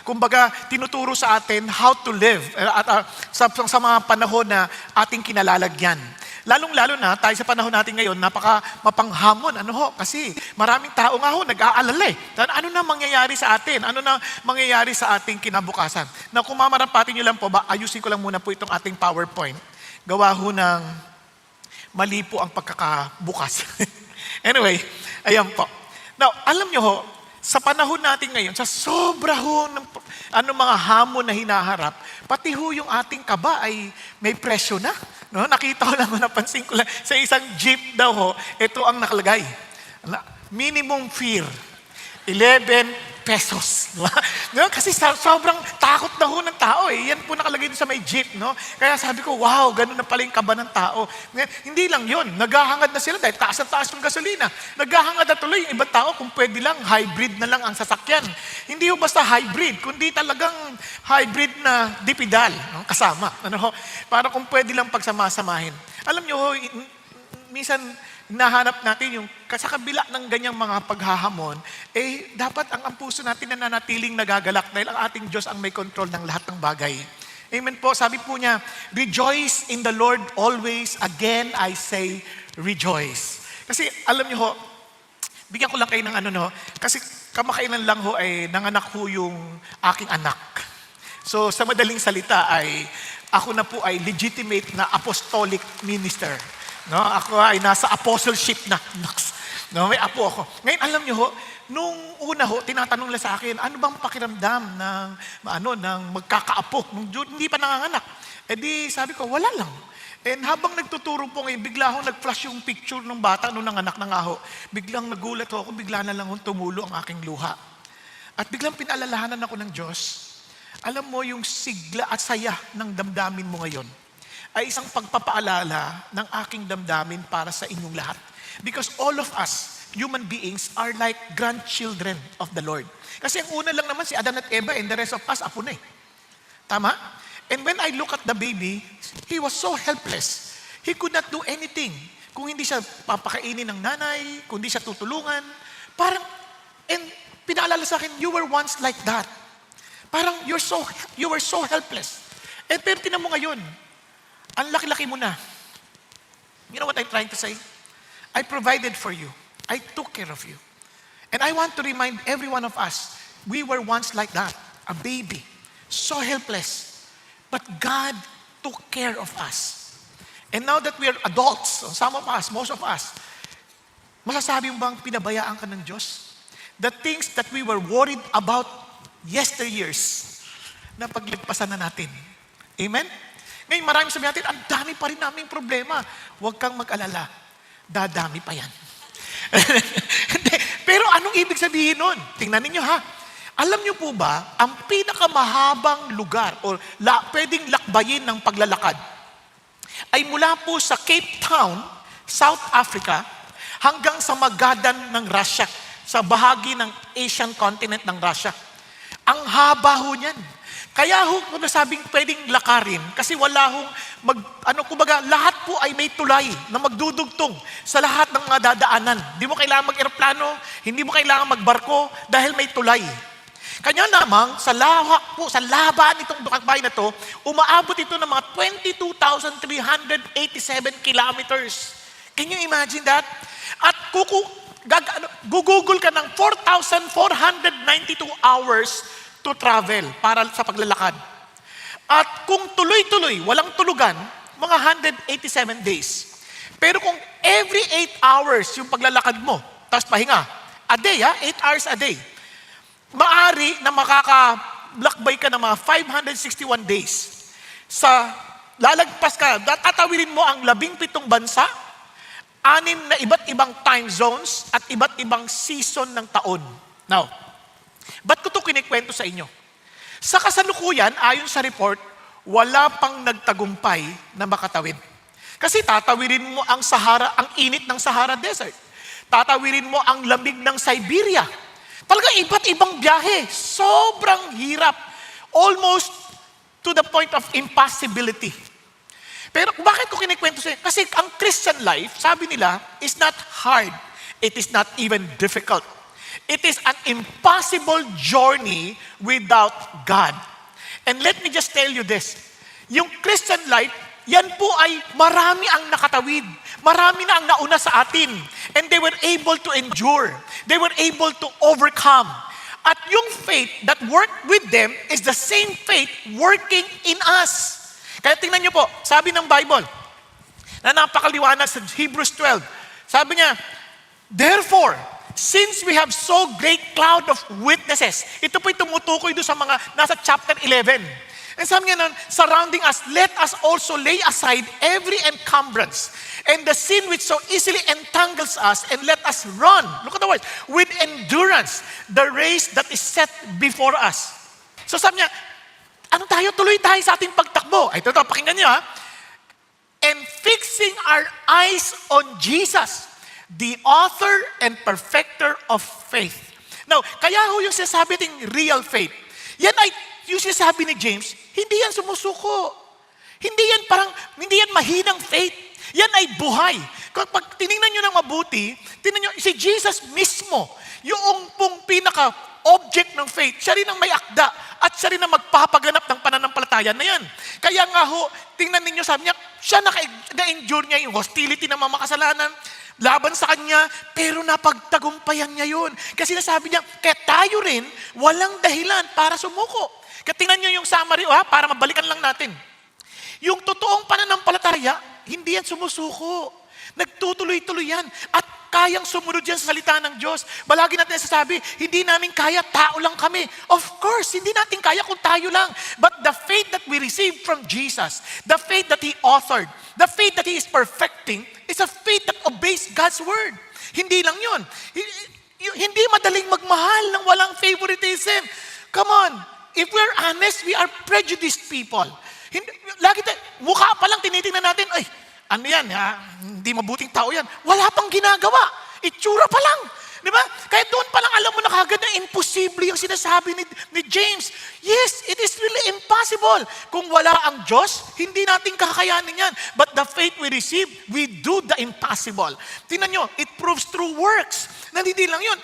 Kumbaga, tinuturo sa atin how to live sa mga panahon na ating kinalalagyan. Lalong-lalo na tayo sa panahon natin ngayon, napaka mapanghamon. Kasi maraming tao nga nag-aalala eh. Ano na mangyayari sa atin? Ano na mangyayari sa ating kinabukasan? Na kung mamarapatin nyo lang po, ayusin ko lang muna po itong ating PowerPoint. Gawa ng mali po ang pagkakabukas. Anyway, ayan po. Now, alam nyo sa panahon natin ngayon, sa sobra ng mga hamon na hinaharap, pati yung ating kaba ay may presyo na. No? Nakita ko lang, napansin ko lang, sa isang jeep daw ito ang nakalagay. Minimum fear, 11 pesos. No? Kasi sobrang takot na ng tao eh. Yan po nakalagay doon sa may jeep. No? Kaya sabi ko, wow, ganun na pala yung kaba ng tao. Hindi lang yun. Naghahangad na sila dahil taas ng gasolina. Naghahangad na tuloy yung ibang tao kung pwede lang, hybrid na lang ang sasakyan. Hindi yung basta hybrid, kundi talagang hybrid na dipidal. No? Kasama. Para kung pwede lang pagsamasamahin. Alam nyo, minsan, nahanap natin yung sa kabila ng ganyang mga paghahamon, dapat ang puso natin na nanatiling nagagalak dahil ang ating Diyos ang may control ng lahat ng bagay. Amen po. Sabi po niya, rejoice in the Lord always. Again, I say, rejoice. Kasi alam niyo bigyan ko lang kayo ng kasi kamakailan lang ay nanganak yung aking anak. So sa madaling salita ay ako na po ay legitimate na apostolic minister. No, ako ay nasa apostleship na. No, may apo ako. Ngayon, alam niyo nung una tinatanong nila sa akin, ano bang pakiramdam ng magkakaapo? Nung hindi pa nanganganak. Di sabi ko, wala lang. And habang nagtuturo po ngayon, bigla nag-flash yung picture ng bata nung nanganak na nga biglang nagulat ako, bigla na lang tumulo ang aking luha. At biglang pinaalalahanan ako ng Diyos. Alam mo yung sigla at saya ng damdamin mo ngayon ay isang pagpapaalala ng aking damdamin para sa inyong lahat. Because all of us, human beings, are like grandchildren of the Lord. Kasi ang una lang naman si Adan at Eva and the rest of us, apo na eh. Tama? And when I look at the baby, he was so helpless. He could not do anything. Kung hindi siya papakainin ng nanay, kung hindi siya tutulungan, and pinaalala sa akin, you were once like that. Parang you were so helpless. Pero tinan mo ngayon, ang laki-laki mo na. You know what I'm trying to say? I provided for you. I took care of you. And I want to remind every one of us, we were once like that, a baby, so helpless. But God took care of us. And now that we are adults, some of us, most of us, masasabi mo bang pinabayaan ka ng Diyos? The things that we were worried about yesteryears, na paglipasan na natin. Amen? Ngayon, maraming sabi natin, ang dami pa rin naming problema. Huwag kang mag-alala. Dadami pa yan. Pero anong ibig sabihin nun? Tingnan ninyo Alam niyo po ba, ang pinakamahabang lugar o pwedeng lakbayin ng paglalakad ay mula po sa Cape Town, South Africa, hanggang sa Magadan ng Russia, sa bahagi ng Asian continent ng Russia. Ang haba niyan. Kaya kung nasabing pwedeng lakarin, kasi wala kumbaga, lahat po ay may tulay na magdudugtong sa lahat ng mga dadaanan. Hindi mo kailangan mag-eroplano, hindi mo kailangan magbarko, dahil may tulay. Kanya lamang, sa laban nitong lakbay na to, umaabot ito ng mga 22,387 kilometers. Can you imagine that? At Google ka ng 4,492 hours to travel para sa paglalakad. At kung tuloy-tuloy, walang tulugan, mga 187 days. Pero kung every 8 hours yung paglalakad mo, tapos pahinga, a day 8 hours a day, maari na makakalakbay ka ng mga 561 days. Lalagpas ka, tatawirin mo ang 17 bansa, 6 na iba't ibang time zones, at iba't ibang season ng taon. Now, ba't ko ito kinikwento sa inyo? Sa kasalukuyan, ayon sa report, wala pang nagtagumpay na makatawid. Kasi tatawirin mo ang init ng Sahara Desert. Tatawirin mo ang lamig ng Siberia. Talaga iba't ibang biyahe. Sobrang hirap. Almost to the point of impossibility. Pero bakit ko kinikwento sa inyo? Kasi ang Christian life, sabi nila, is not hard. It is not even difficult. It is an impossible journey without God. And let me just tell you this. Yung Christian life, yan po ay marami ang nakatawid. Marami na ang nauna sa atin. And they were able to endure. They were able to overcome. At yung faith that worked with them is the same faith working in us. Kaya tingnan niyo po, sabi ng Bible, na napakaliwanag sa Hebrews 12. Sabi niya, therefore, since we have so great cloud of witnesses, ito po'y tumutukoy doon sa mga nasa chapter 11. And sabi niya nun, surrounding us, let us also lay aside every encumbrance and the sin which so easily entangles us, and let us run, look at the words, with endurance, the race that is set before us. So sabi niya, ano tayo? Tuloy tayo sa ating pagtakbo. Ay, ito, pakinggan niyo ha. And fixing our eyes on Jesus, the author and perfecter of faith. Now, kaya ho yung sinasabi ng real faith, yan ay, yung sinasabi ni James, hindi yan sumusuko. Hindi yan mahinang faith. Yan ay buhay. Pag tinignan nyo ng mabuti, tingnan nyo, si Jesus mismo, yung pong pinaka-object ng faith, siya rin ang may akda, at siya rin ang magpapaganap ng pananampalataya na yan. Kaya nga ho, tingnan ninyo, sabi niya, siya na-endure niya yung hostility ng mga makasalanan, laban sa kanya, pero napagtagumpayan niya yun. Kasi nasabi niya, kaya tayo rin, walang dahilan para sumuko. Kaya tingnan niyo yung summary, para mabalikan lang natin. Yung totoong pananampalataya, hindi yan sumusuko. Nagtutuloy-tuloy yan. At kayang sumunod yan sa salita ng Diyos. Balagi natin nasasabi, hindi namin kaya, tao lang kami. Of course, hindi natin kaya kung tayo lang. But the faith that we receive from Jesus, the faith that He authored, the faith that He is perfecting, is a faith that obeys God's word. Hindi lang yun. Hindi madaling magmahal ng walang favoritism. Come on. If we're honest, we are prejudiced people. Lagi tayo, mukha pa lang tinitingnan natin, ay, ano yan, hindi mabuting tao yan. Wala pang ginagawa. Itsura pa lang. Di ba? Kaya doon pa lang alam mo na kagad na imposible yung sinasabi ni James. Yes, it is really impossible. Kung wala ang Diyos, hindi natin kakayanin yan. But the faith we receive, we do the impossible. Tingnan nyo, it proves through works. Hindi lang yun.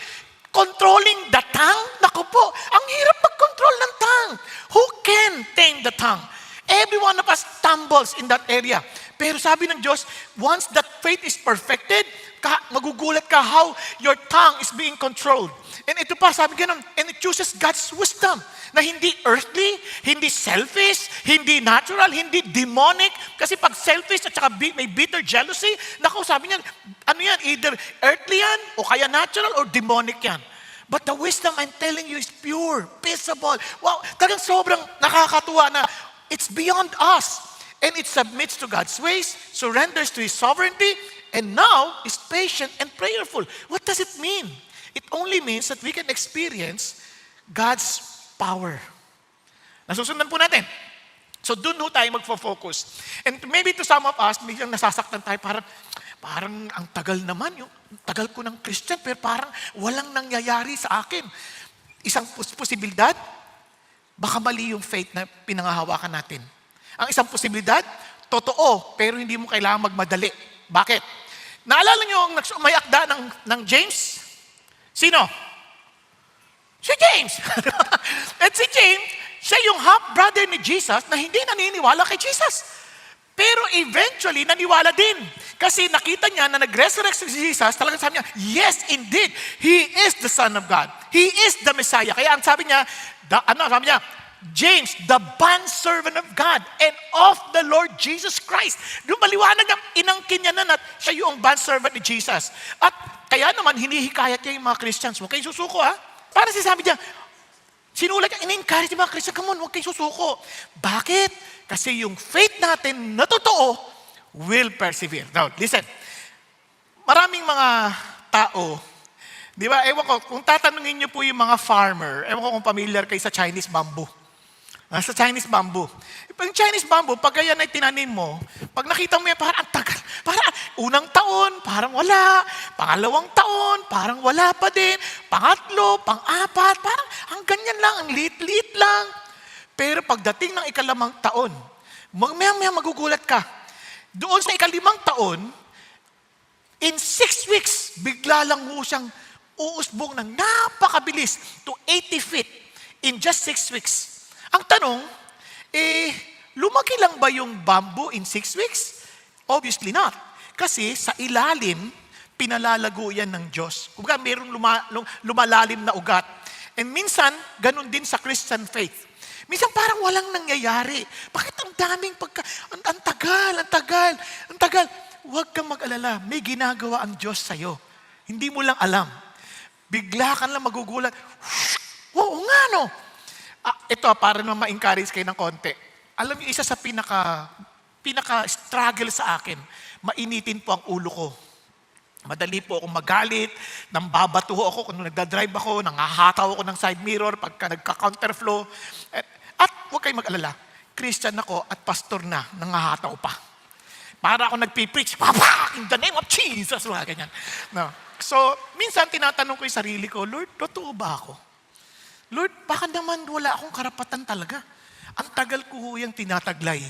Controlling the tongue? Naku po, ang hirap mag-control ng tongue. Who can tame the tongue? Every one of us stumbles in that area. Pero sabi ng Diyos, once that faith is perfected, magugulat ka how your tongue is being controlled. And ito pa, sabi ganun, and it chooses God's wisdom na hindi earthly, hindi selfish, hindi natural, hindi demonic. Kasi pag selfish at saka may bitter jealousy, naku, sabi niya, ano yan, either earthly yan, o kaya natural, or demonic yan. But the wisdom I'm telling you is pure, peaceable. Wow, talagang sobrang nakakatuwa na it's beyond us. And it submits to God's ways, surrenders to His sovereignty, and now is patient and prayerful. What does it mean? It only means that we can experience God's power. Nasusundan po natin. So doon tayo magfo-focus. And maybe to some of us, biglang nasasaktan tayo, parang ang tagal naman, yung tagal ko ng Christian, pero parang walang nangyayari sa akin. Isang posibilidad, baka mali yung faith na pinangahawakan natin. Ang isang posibilidad, totoo, pero hindi mo kailangan magmadali. Bakit? Naalala niyo ang may akda ng James? Sino? Si James. At si James, siya yung half-brother ni Jesus na hindi naniniwala kay Jesus. Pero eventually, naniwala din. Kasi nakita niya na nag-resurrect si Jesus, talagang sabi niya, yes, indeed, He is the Son of God. He is the Messiah. Kaya ang sabi niya, sabi niya, James, the bondservant of God and of the Lord Jesus Christ. Lumaliwanag ang inangkin niya na siya yung bondservant ni Jesus. At kaya naman, hinihikayat niya yung mga Christians. Huwag kayong susuko, ha? Para sabi niya, sinulat niya, in-encourage yung mga Christians, come on, huwag kayong susuko. Bakit? Kasi yung faith natin na totoo will persevere. Now, listen. Maraming mga tao, di ba, ewan ko, kung tatanungin niyo po yung mga farmer, ewan ko kung familiar kayo sa Chinese bamboo. Sa Chinese bamboo. Yung Chinese bamboo, pag yan ay tinanim mo, pag nakita mo yan, parang ang tagal. Parang unang taon, parang wala. Pangalawang taon, parang wala pa din. Pangatlo, pang-apat, parang ang ganyan lang, ang liit-liit lang. Pero pagdating ng ikalimang taon, maya magugulat ka. Doon sa ikalimang taon, in 6 weeks, bigla lang mo siyang uusbong ng napakabilis to 80 feet in just 6 weeks. Ang tanong, lumaki lang ba yung bamboo in 6 weeks? Obviously not. Kasi sa ilalim, pinalalago yan ng Diyos. Kung mayroong lumalalim na ugat. And minsan, ganun din sa Christian faith. Minsan parang walang nangyayari. Bakit ang daming ang tagal. Huwag kang mag-alala. May ginagawa ang Diyos sa'yo. Hindi mo lang alam. Bigla ka lang magugulat. Oo nga, no? Ito, para naman ma-encourage kayo ng konti. Alam niyo, isa sa pinaka-struggle sa akin, mainitin po ang ulo ko. Madali po akong magalit, nambabatuho ako kung nagdadrive ako, nangahataw ako ng side mirror pagka nagka-counterflow. At huwag kayong mag-alala, Christian ako at pastor na, nangahataw pa. Para ako nagpipreach, Papa, in the name of Jesus, mga ganyan. No. So, minsan tinatanong ko yung sarili ko, Lord, totoo ba ako? Lord, baka naman wala akong karapatan talaga. Ang tagal ko yung tinataglay.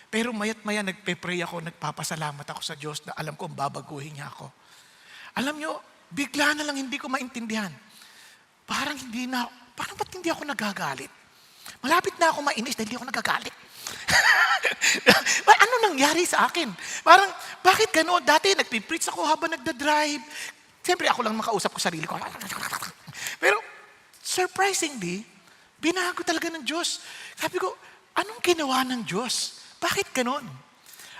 Pero mayat-maya nagpe-pray ako, nagpapasalamat ako sa Diyos na alam ko babaguhin niya ako. Alam nyo, bigla na lang hindi ko maintindihan. Parang ba't hindi ako nagagalit? Malapit na ako mainis dahil hindi ako nagagalit. Ano nangyari sa akin? Parang, bakit gano'n? Dati nagpipreach ako habang nagdadrive. Siyempre ako lang makausap ko sarili ko. Pero, surprisingly, binago talaga ng Diyos. Sabi ko, anong ginawa ng Diyos? Bakit ganon?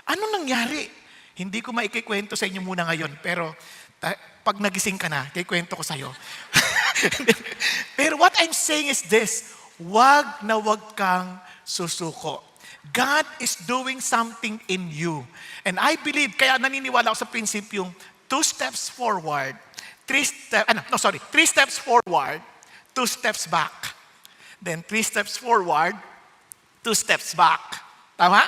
Anong nangyari? Hindi ko maikikwento sa inyo muna ngayon, pero pag nagising ka na, kikwento ko sa'yo. Pero what I'm saying is this, wag na wag kang susuko. God is doing something in you. And I believe, kaya naniniwala ako sa prinsipyong 2 steps forward, 3 steps forward, 2 steps back. Then 3 steps forward, 2 steps back. Tama?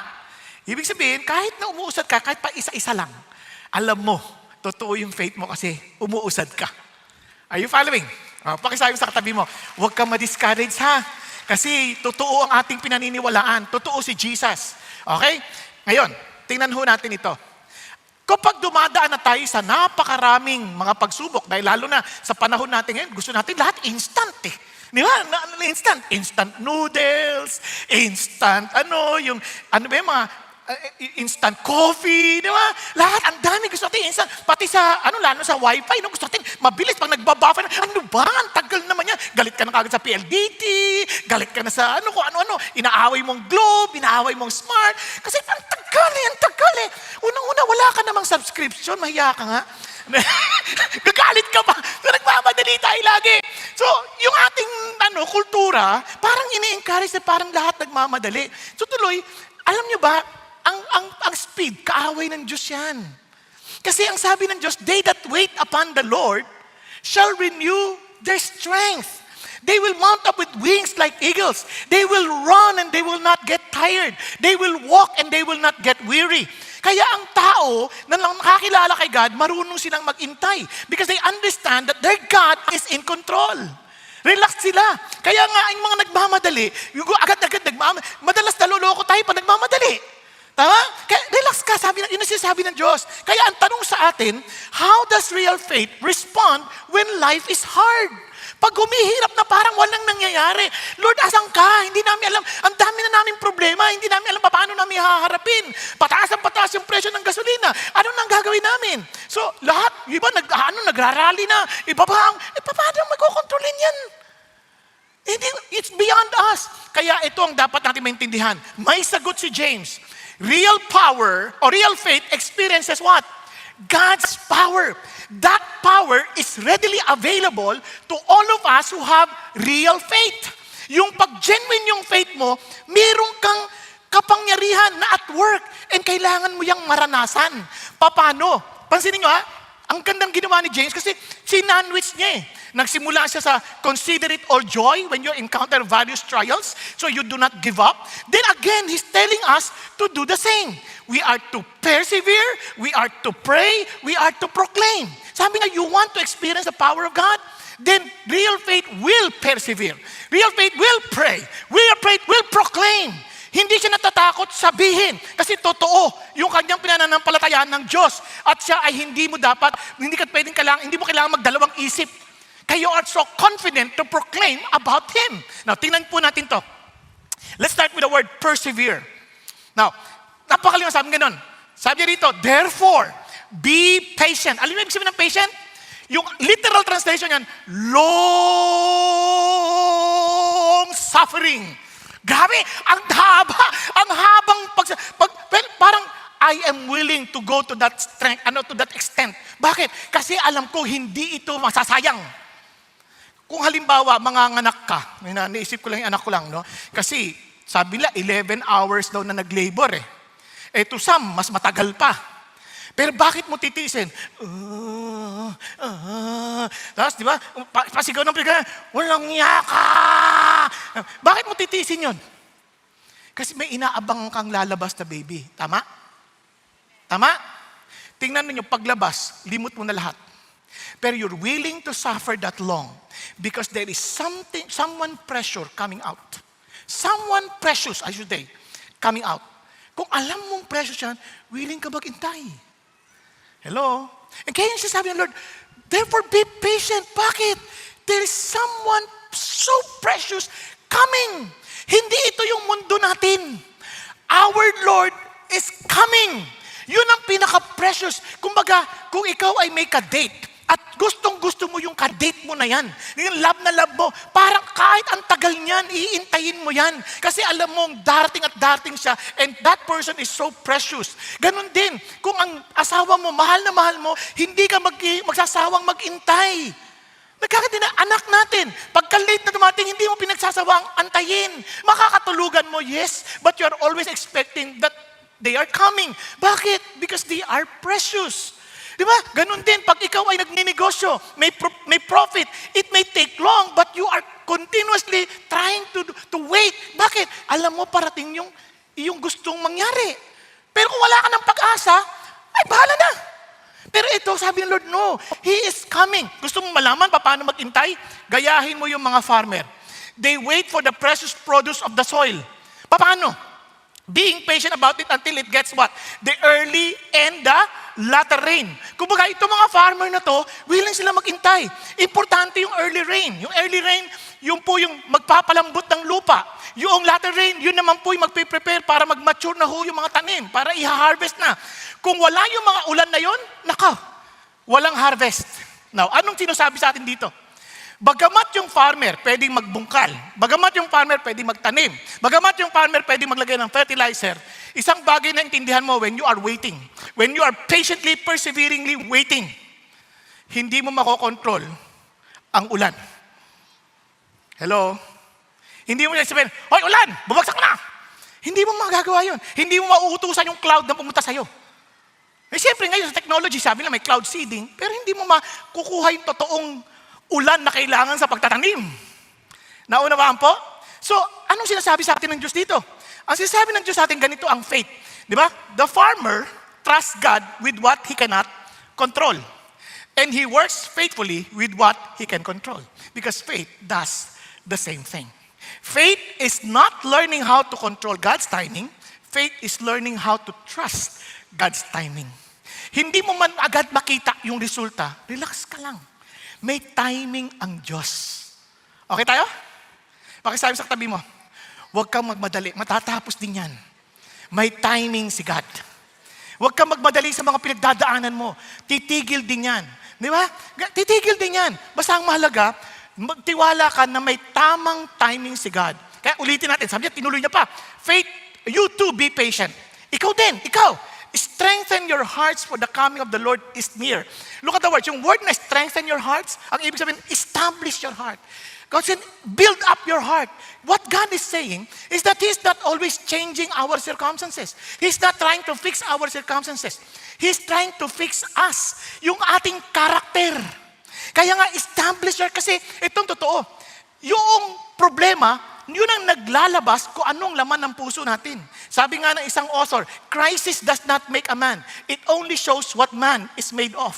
Ibig sabihin, kahit na umuusad ka, kahit pa isa-isa lang, alam mo, totoo yung faith mo kasi umuusad ka. Are you following? Pakisabi sa katabi mo, huwag kang ma-discourage ha. Kasi totoo ang ating pinaniniwalaan. Totoo si Jesus. Okay? Ngayon, tingnan ho natin ito. Kapag dumadaan na tayo sa napakaraming mga pagsubok, dahil lalo na sa panahon natin ngayon, gusto natin lahat instant eh. Di ba? Instant noodles, instant mga instant coffee, di ba? Lahat, ang dami gusto natin instant. Pati sa, lalo sa wifi, gusto natin mabilis pag nagbabuffer. Ano ba? Ang tagal naman yan. Galit ka na kagad sa PLDT, galit ka na sa kung ano-ano. Inaaway mong Globe, inaaway mong Smart. Kasi ang tagal eh. Unang-una, wala ka namang subscription, mahiya ka nga. Gagalit ka ba? So, nagmamadali tayo lagi. So, yung ating kultura, parang ini-encourage na parang lahat nagmamadali. So, tuloy, alam nyo ba, ang speed, kaaway ng Diyos yan. Kasi ang sabi ng Diyos, they that wait upon the Lord shall renew their strength. They will mount up with wings like eagles. They will run and they will not get tired. They will walk and they will not get weary. Kaya ang tao na nakakilala kay God, marunong silang mag-intay because they understand that their God is in control. Relax sila. Kaya nga ang mga nagmamadali, yung agad-agad madalas naloloko tayo pag nagmamadali. Tama? Kaya relax ka, yun ang sinasabi ng Diyos. Kaya ang tanong sa atin, how does real faith respond when life is hard? Pag humihirap na parang walang nangyayari, Lord, asan ka? Hindi namin alam. Ang dami na namin problema. Hindi namin alam paano namin haharapin. Pataas yung presyo ng gasolina. Ano nang gagawin namin? So, lahat, iba nagrarally na. Iba paano magkokontrolin yan? It's beyond us. Kaya ito ang dapat natin maintindihan. May sagot si James. Real power or real faith experiences what? God's power. That power is readily available to all of us who have real faith. Yung pag-genuine yung faith mo, meron kang kapangyarihan na at work and kailangan mo yung maranasan. Paano? Pansinin nyo ang gandang ginawa ni James kasi sinandwich niya eh. Nagsimula siya sa consider it all joy when you encounter various trials so you do not give up. Then again, he's telling us to do the same. We are to persevere, we are to pray, we are to proclaim. Sabi nga, you want to experience the power of God? Then real faith will persevere. Real faith will pray. Real faith will proclaim. Hindi siya natatakot sabihin kasi totoo yung kanyang pinananampalatayaan ng Diyos. At siya ay hindi mo kailangan magdalawang isip. Kaya you are so confident to proclaim about Him. Now, tingnan po natin to. Let's start with the word persevere. Now, napakaliwanag sabi ganun. Sabi niya rito, therefore, be patient. Alam mo ibig sabihin ng patient? Yung literal translation yan, long suffering. Grabe, ang habang parang I am willing to go to that strength, to that extent. Bakit? Kasi alam ko hindi ito masasayang. Kung halimbawa, manganganak ka, naisip ko lang yung anak ko lang, no? Kasi sabi nila, 11 hours daw na nag-labor eh. To some, mas matagal pa. Pero bakit mo titiisin? Tapos, di ba, pasigaw ng pagkakas, walang yaka! Bakit mo titiisin yun? Kasi may inaabang kang lalabas na baby. Tama? Tama? Tingnan ninyo, paglabas, limot mo na lahat. Pero you're willing to suffer that long because there is someone pressure coming out. Someone precious, I should say, coming out. Kung alam mong precious yan, willing ka maghintay. Hello? And kaya yung sinasabi ng Lord, therefore be patient. Bakit? There is someone so precious coming. Hindi ito yung mundo natin. Our Lord is coming. Yun ang pinaka-precious. Kumbaga, kung ikaw ay may ka-date, at gustong-gusto mo yung ka-date mo na yan, yung love na love mo, parang kahit ang tagal niyan, iintayin mo yan. Kasi alam mong darating at darating siya, and that person is so precious. Ganon din, kung ang asawa mo, mahal na mahal mo, hindi ka magsasawang mag-intay. Nagkakatin na anak natin, pagka late na dumating, hindi mo pinagsasawang antayin. Makakatulugan mo, yes, but you are always expecting that they are coming. Bakit? Because they are precious. Di ba? Ganun din, pag ikaw ay nagninegosyo, may profit, it may take long, but you are continuously trying to wait. Bakit? Alam mo, parating yung gustong mangyari. Pero kung wala ka ng pag-asa, ay bahala na. Pero ito, sabi ng Lord, no, He is coming. Gusto mong malaman paano mag-intay? Gayahin mo yung mga farmer. They wait for the precious produce of the soil. Paano? Being patient about it until it gets what? The early and the latter rain. Kumbaga, itong mga farmer na to, willing sila maghintay. Importante yung early rain. Yung early rain, yung po yung magpapalambot ng lupa. Yung latter rain, yun naman po yung magpe-prepare para mag-mature na ho yung mga tanim, para i-harvest na. Kung wala yung mga ulan na yun, walang harvest. Now, anong sinasabi sa atin dito? Bagamat yung farmer pwedeng magbungkal, bagamat yung farmer pwedeng magtanim, bagamat yung farmer pwedeng maglagay ng fertilizer, isang bagay na intindihan mo when you are waiting, when you are patiently, perseveringly waiting, hindi mo makokontrol ang ulan. Hello? Hindi mo sabihin, hoy ulan, bumagsak na! Hindi mo magagawa yun. Hindi mo mauutusan yung cloud na pumunta sa'yo. Siyempre ngayon sa technology, sabi na may cloud seeding, pero hindi mo makukuha yung totoong ulan na kailangan sa pagtatanim. Naunawaan po? So, anong sinasabi sa atin ng Diyos dito? Ang sinasabi ng Diyos sa atin, ganito ang faith. Di ba? The farmer trusts God with what he cannot control. And he works faithfully with what he can control. Because faith does the same thing. Faith is not learning how to control God's timing. Faith is learning how to trust God's timing. Hindi mo man agad makita yung resulta, relax ka lang. May timing ang Diyos. Okay tayo? Pakisabi sa katabi mo, huwag kang magmadali. Matatapos din yan. May timing si God. Huwag kang magmadali sa mga pinagdadaanan mo. Titigil din yan. Di ba? Titigil din yan. Basta ang mahalaga, magtiwala ka na may tamang timing si God. Kaya ulitin natin. Sabi niya, tinuloy niya pa. Faith, you too be patient. Ikaw din, ikaw. Strengthen your hearts for the coming of the Lord is near. Look at the words. Yung word na strengthen your hearts, ang ibig sabihin, establish your heart. God said, build up your heart. What God is saying is that He's not always changing our circumstances. He's not trying to fix our circumstances. He's trying to fix us. Yung ating karakter. Kaya nga, establish your, kasi itong totoo. Yung problema, yun ang naglalabas kung anong laman ng puso natin. Sabi nga ng isang author, crisis does not make a man. It only shows what man is made of.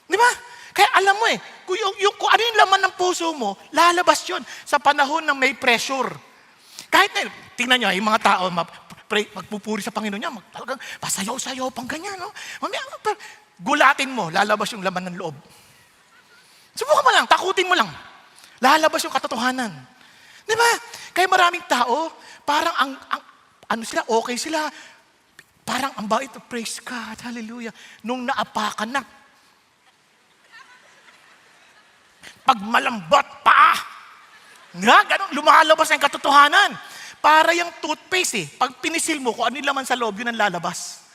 Di ba? Kaya alam mo kung ano yung laman ng puso mo, lalabas yun sa panahon ng may pressure. Kahit na tingnan nyo, yung mga tao, magpupuri sa Panginoon niya, talagang pasayaw-sayaw, pang ganyan, no? Mamaya, gulatin mo, lalabas yung laman ng loob. Subukan mo lang, takutin mo lang. Lalabas yung katotohanan. Di ba? Kaya maraming tao, parang ano sila, okay sila, parang ang bait, praise God, hallelujah. Nung naapakan na, pag malambot pa, ganun, lumalabas ang katotohanan. Para yung toothpaste pag pinisil mo, kung ano yung laman sa loob, yun ang lalabas.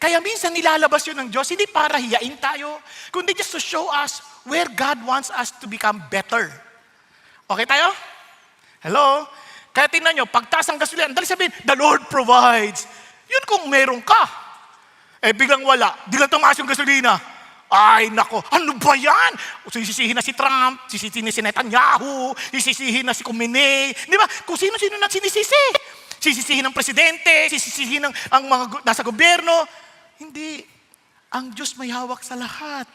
Kaya minsan nilalabas yun ng Diyos, hindi para hiyain tayo, kundi just to show us where God wants us to become better. Okay tayo? Hello? Kaya tingnan nyo, pagtaas ang gasolina, dali sabihin, the Lord provides. Yun kung meron ka. Biglang wala, biglang tumaas yung gasolina. Ay, nako, ano ba yan? Sisisihin na si Trump, sisisihin na si Netanyahu, sisisihin na si Khamenei. Di ba? Kung sino-sino na sinisisi. Sisisihin ng presidente, sisisihin ng ang mga nasa gobyerno. Hindi. Ang Diyos may hawak sa lahat.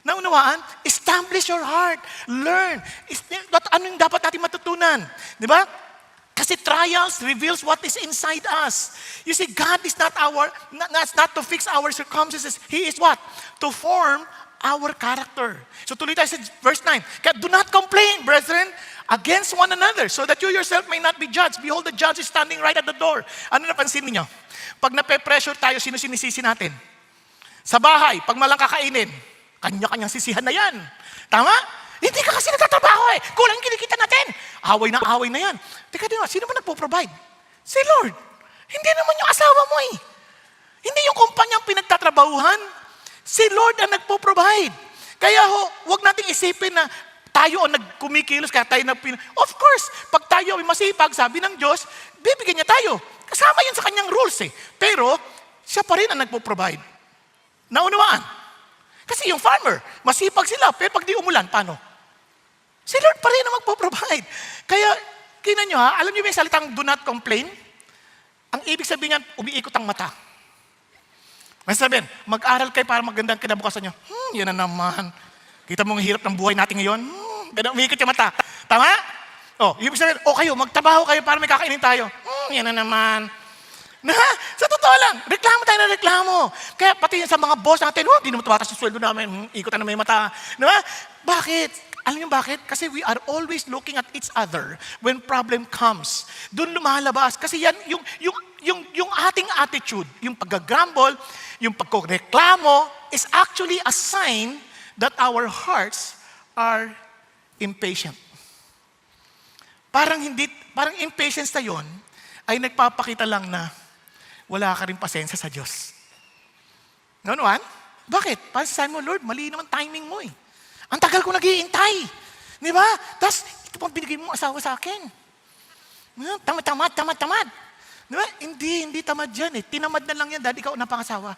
Naunawaan? Establish your heart. Learn. Ano yung dapat natin matutunan? Di ba? Kasi trials reveals what is inside us. You see, God is not not to fix our circumstances. He is what? To form our character. So tuloy tayo sa verse 9. Kaya do not complain, brethren, against one another, so that you yourself may not be judged. Behold, the judge is standing right at the door. Ano napansin niyo? Pag nape-pressure tayo, sino sinisisi natin? Sa bahay, pag malang kakainin, kanya-kanyang sisihan na yan. Tama? Hindi ka kasi nagtatrabaho kulang kinikita natin. Away na yan. Teka din, sino ba nagpo-provide? Si Lord. Hindi naman yung asawa mo Hindi yung kumpanyang pinagtatrabahuhan. Si Lord ang nagpo-provide. Kaya huwag nating isipin na tayo ang nagkumikilos, kaya tayo Of course, pag tayo ay masipag, sabi ng Diyos, bibigyan niya tayo. Kasama yan sa kanyang rules Pero, siya pa rin ang nagpo-provide. Naunawaan? Kasi yung farmer, masipag sila, pero pag di umulan, paano? Si Lord pa rin ang magpo-provide. Kaya, kinan nyo alam nyo ba yung salitang do not complain? Ang ibig sabihin niyan, umiikot ang mata. May sabihin, mag-aral kayo para magandang kinabukasan nyo. Yan na naman. Kita mo ang hirap ng buhay natin ngayon? Ganun, umiikot yung mata. Tama? Ibig sabihin, kayo, magtrabaho kayo para may kakainin tayo. Yan na naman. Sa totoo lang, reklamo tayo na reklamo. Kaya pati sa mga boss natin, hindi naman tumataas yung sweldo namin, ikutan na may mata. Diba? Bakit? Alam niyo bakit? Kasi we are always looking at each other when problem comes. Doon lumalabas. Kasi yan, yung ating attitude, yung pag-grumble, yung pagkureklamo, is actually a sign that our hearts are impatient. Parang impatience na yun, ay nagpapakita lang na wala ka rin pasensya sa Diyos. Nanuan? Bakit? Para sabi mo, Lord, mali naman timing mo Ang tagal ko nag-iintay. Di ba? Tapos, ito pang binigay mong asawa sa akin. Tamad. Di ba? Hindi tamad yan Tinamad na lang yan dahil ikaw napangasawa.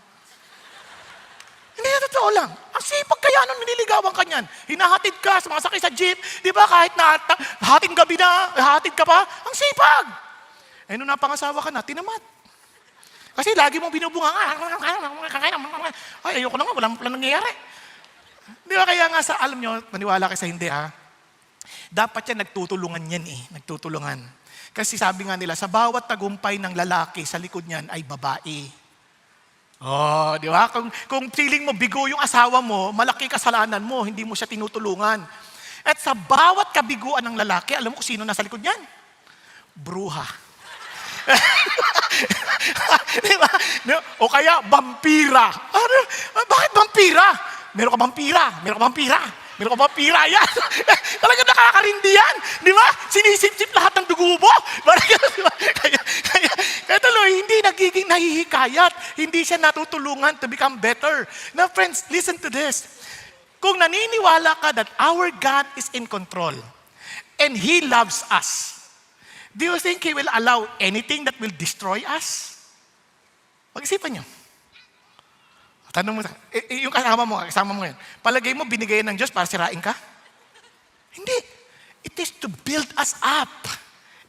Hindi na totoo lang. Ang sipag kaya nung nililigawan ka niyan. Hinahatid ka, sumasakay sa jeep. Di ba? Kahit na hating gabi na, hatid ka pa. Ang sipag. Nung napangasawa ka na, tinamad. Kasi lagi mong binubunga ay, ayoko na nga, walang nangyayari. Di ba kaya nga alam nyo, maniwala kayo sa hindi dapat yan nagtutulungan yan nagtutulungan. Kasi sabi nga nila, sa bawat tagumpay ng lalaki, sa likod niyan ay babae. Di ba? Kung feeling mo bigo yung asawa mo, malaki kasalanan mo, hindi mo siya tinutulungan. At sa bawat kabiguan ng lalaki, alam mo kung sino nasa likod niyan? Bruha. Diba? O kaya, vampira. Bakit vampira? Meron ka vampira. Yan. Talaga nakakarindi yan. Di ba? Sinisip-sip lahat ng dugo mo. Diba? Kaya tuloy, hindi nagiging nahihikayat. Hindi siya natutulungan to become better. Now friends, listen to this. Kung naniniwala ka that our God is in control and He loves us, do you think He will allow anything that will destroy us? Pag-isipan nyo. Tanong mo, yung kasama mo yan, palagay mo, binigay ng Diyos para sirain ka? Hindi. It is to build us up.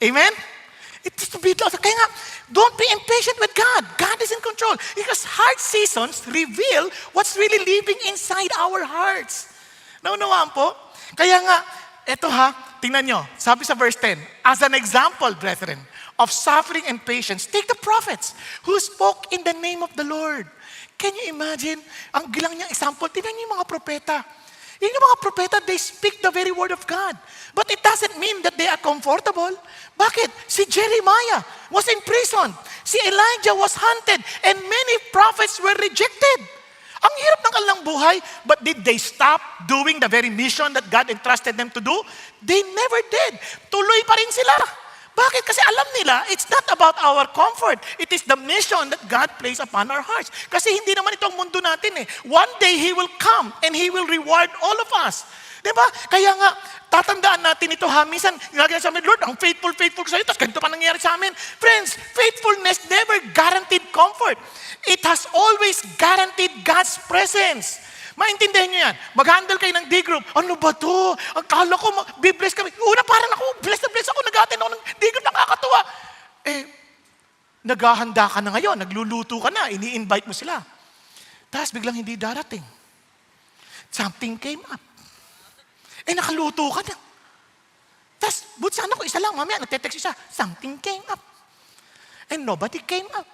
Amen? It is to build us up. Kaya nga, don't be impatient with God. God is in control. Because hard seasons reveal what's really living inside our hearts. Naunawaan po? Kaya nga, Ito tingnan nyo. Sabi sa verse 10, as an example, brethren, of suffering and patience, take the prophets who spoke in the name of the Lord. Can you imagine? Ang gilang niyang example, tingnan niyo yung mga propeta. Yung mga propeta, they speak the very word of God. But it doesn't mean that they are comfortable. Bakit? Si Jeremiah was in prison. Si Elijah was hunted. And many prophets were rejected. Ang hirap ng kanilang buhay, but did they stop doing the very mission that God entrusted them to do? They never did. Tuloy pa rin sila. Bakit? Kasi alam nila, it's not about our comfort. It is the mission that God placed upon our hearts. Kasi hindi naman ito ang mundo natin eh. One day He will come and He will reward all of us. Diba? Kaya nga, tatandaan natin ito minsan, ginagawa sa amin, Lord, ang faithful ko sa iyo, tapos ganito pa nangyayari sa amin. Friends, faithfulness never guaranteed comfort. It has always guaranteed God's presence. Maintindihan nyo yan. Mag-handle kayo ng D-group. Ano ba to? Akala ko, be-bless kami. Una, parang ako, bless ako, nag-attend ako ng D-group, nakakatuwa. Naghahanda ka na ngayon, nagluluto ka na, ini-invite mo sila. Tapos biglang hindi darating. Something came up. Nakaluto ka na. Tapos, but sana ko isa lang, mamaya, nagte-text isa, something came up. And nobody came up.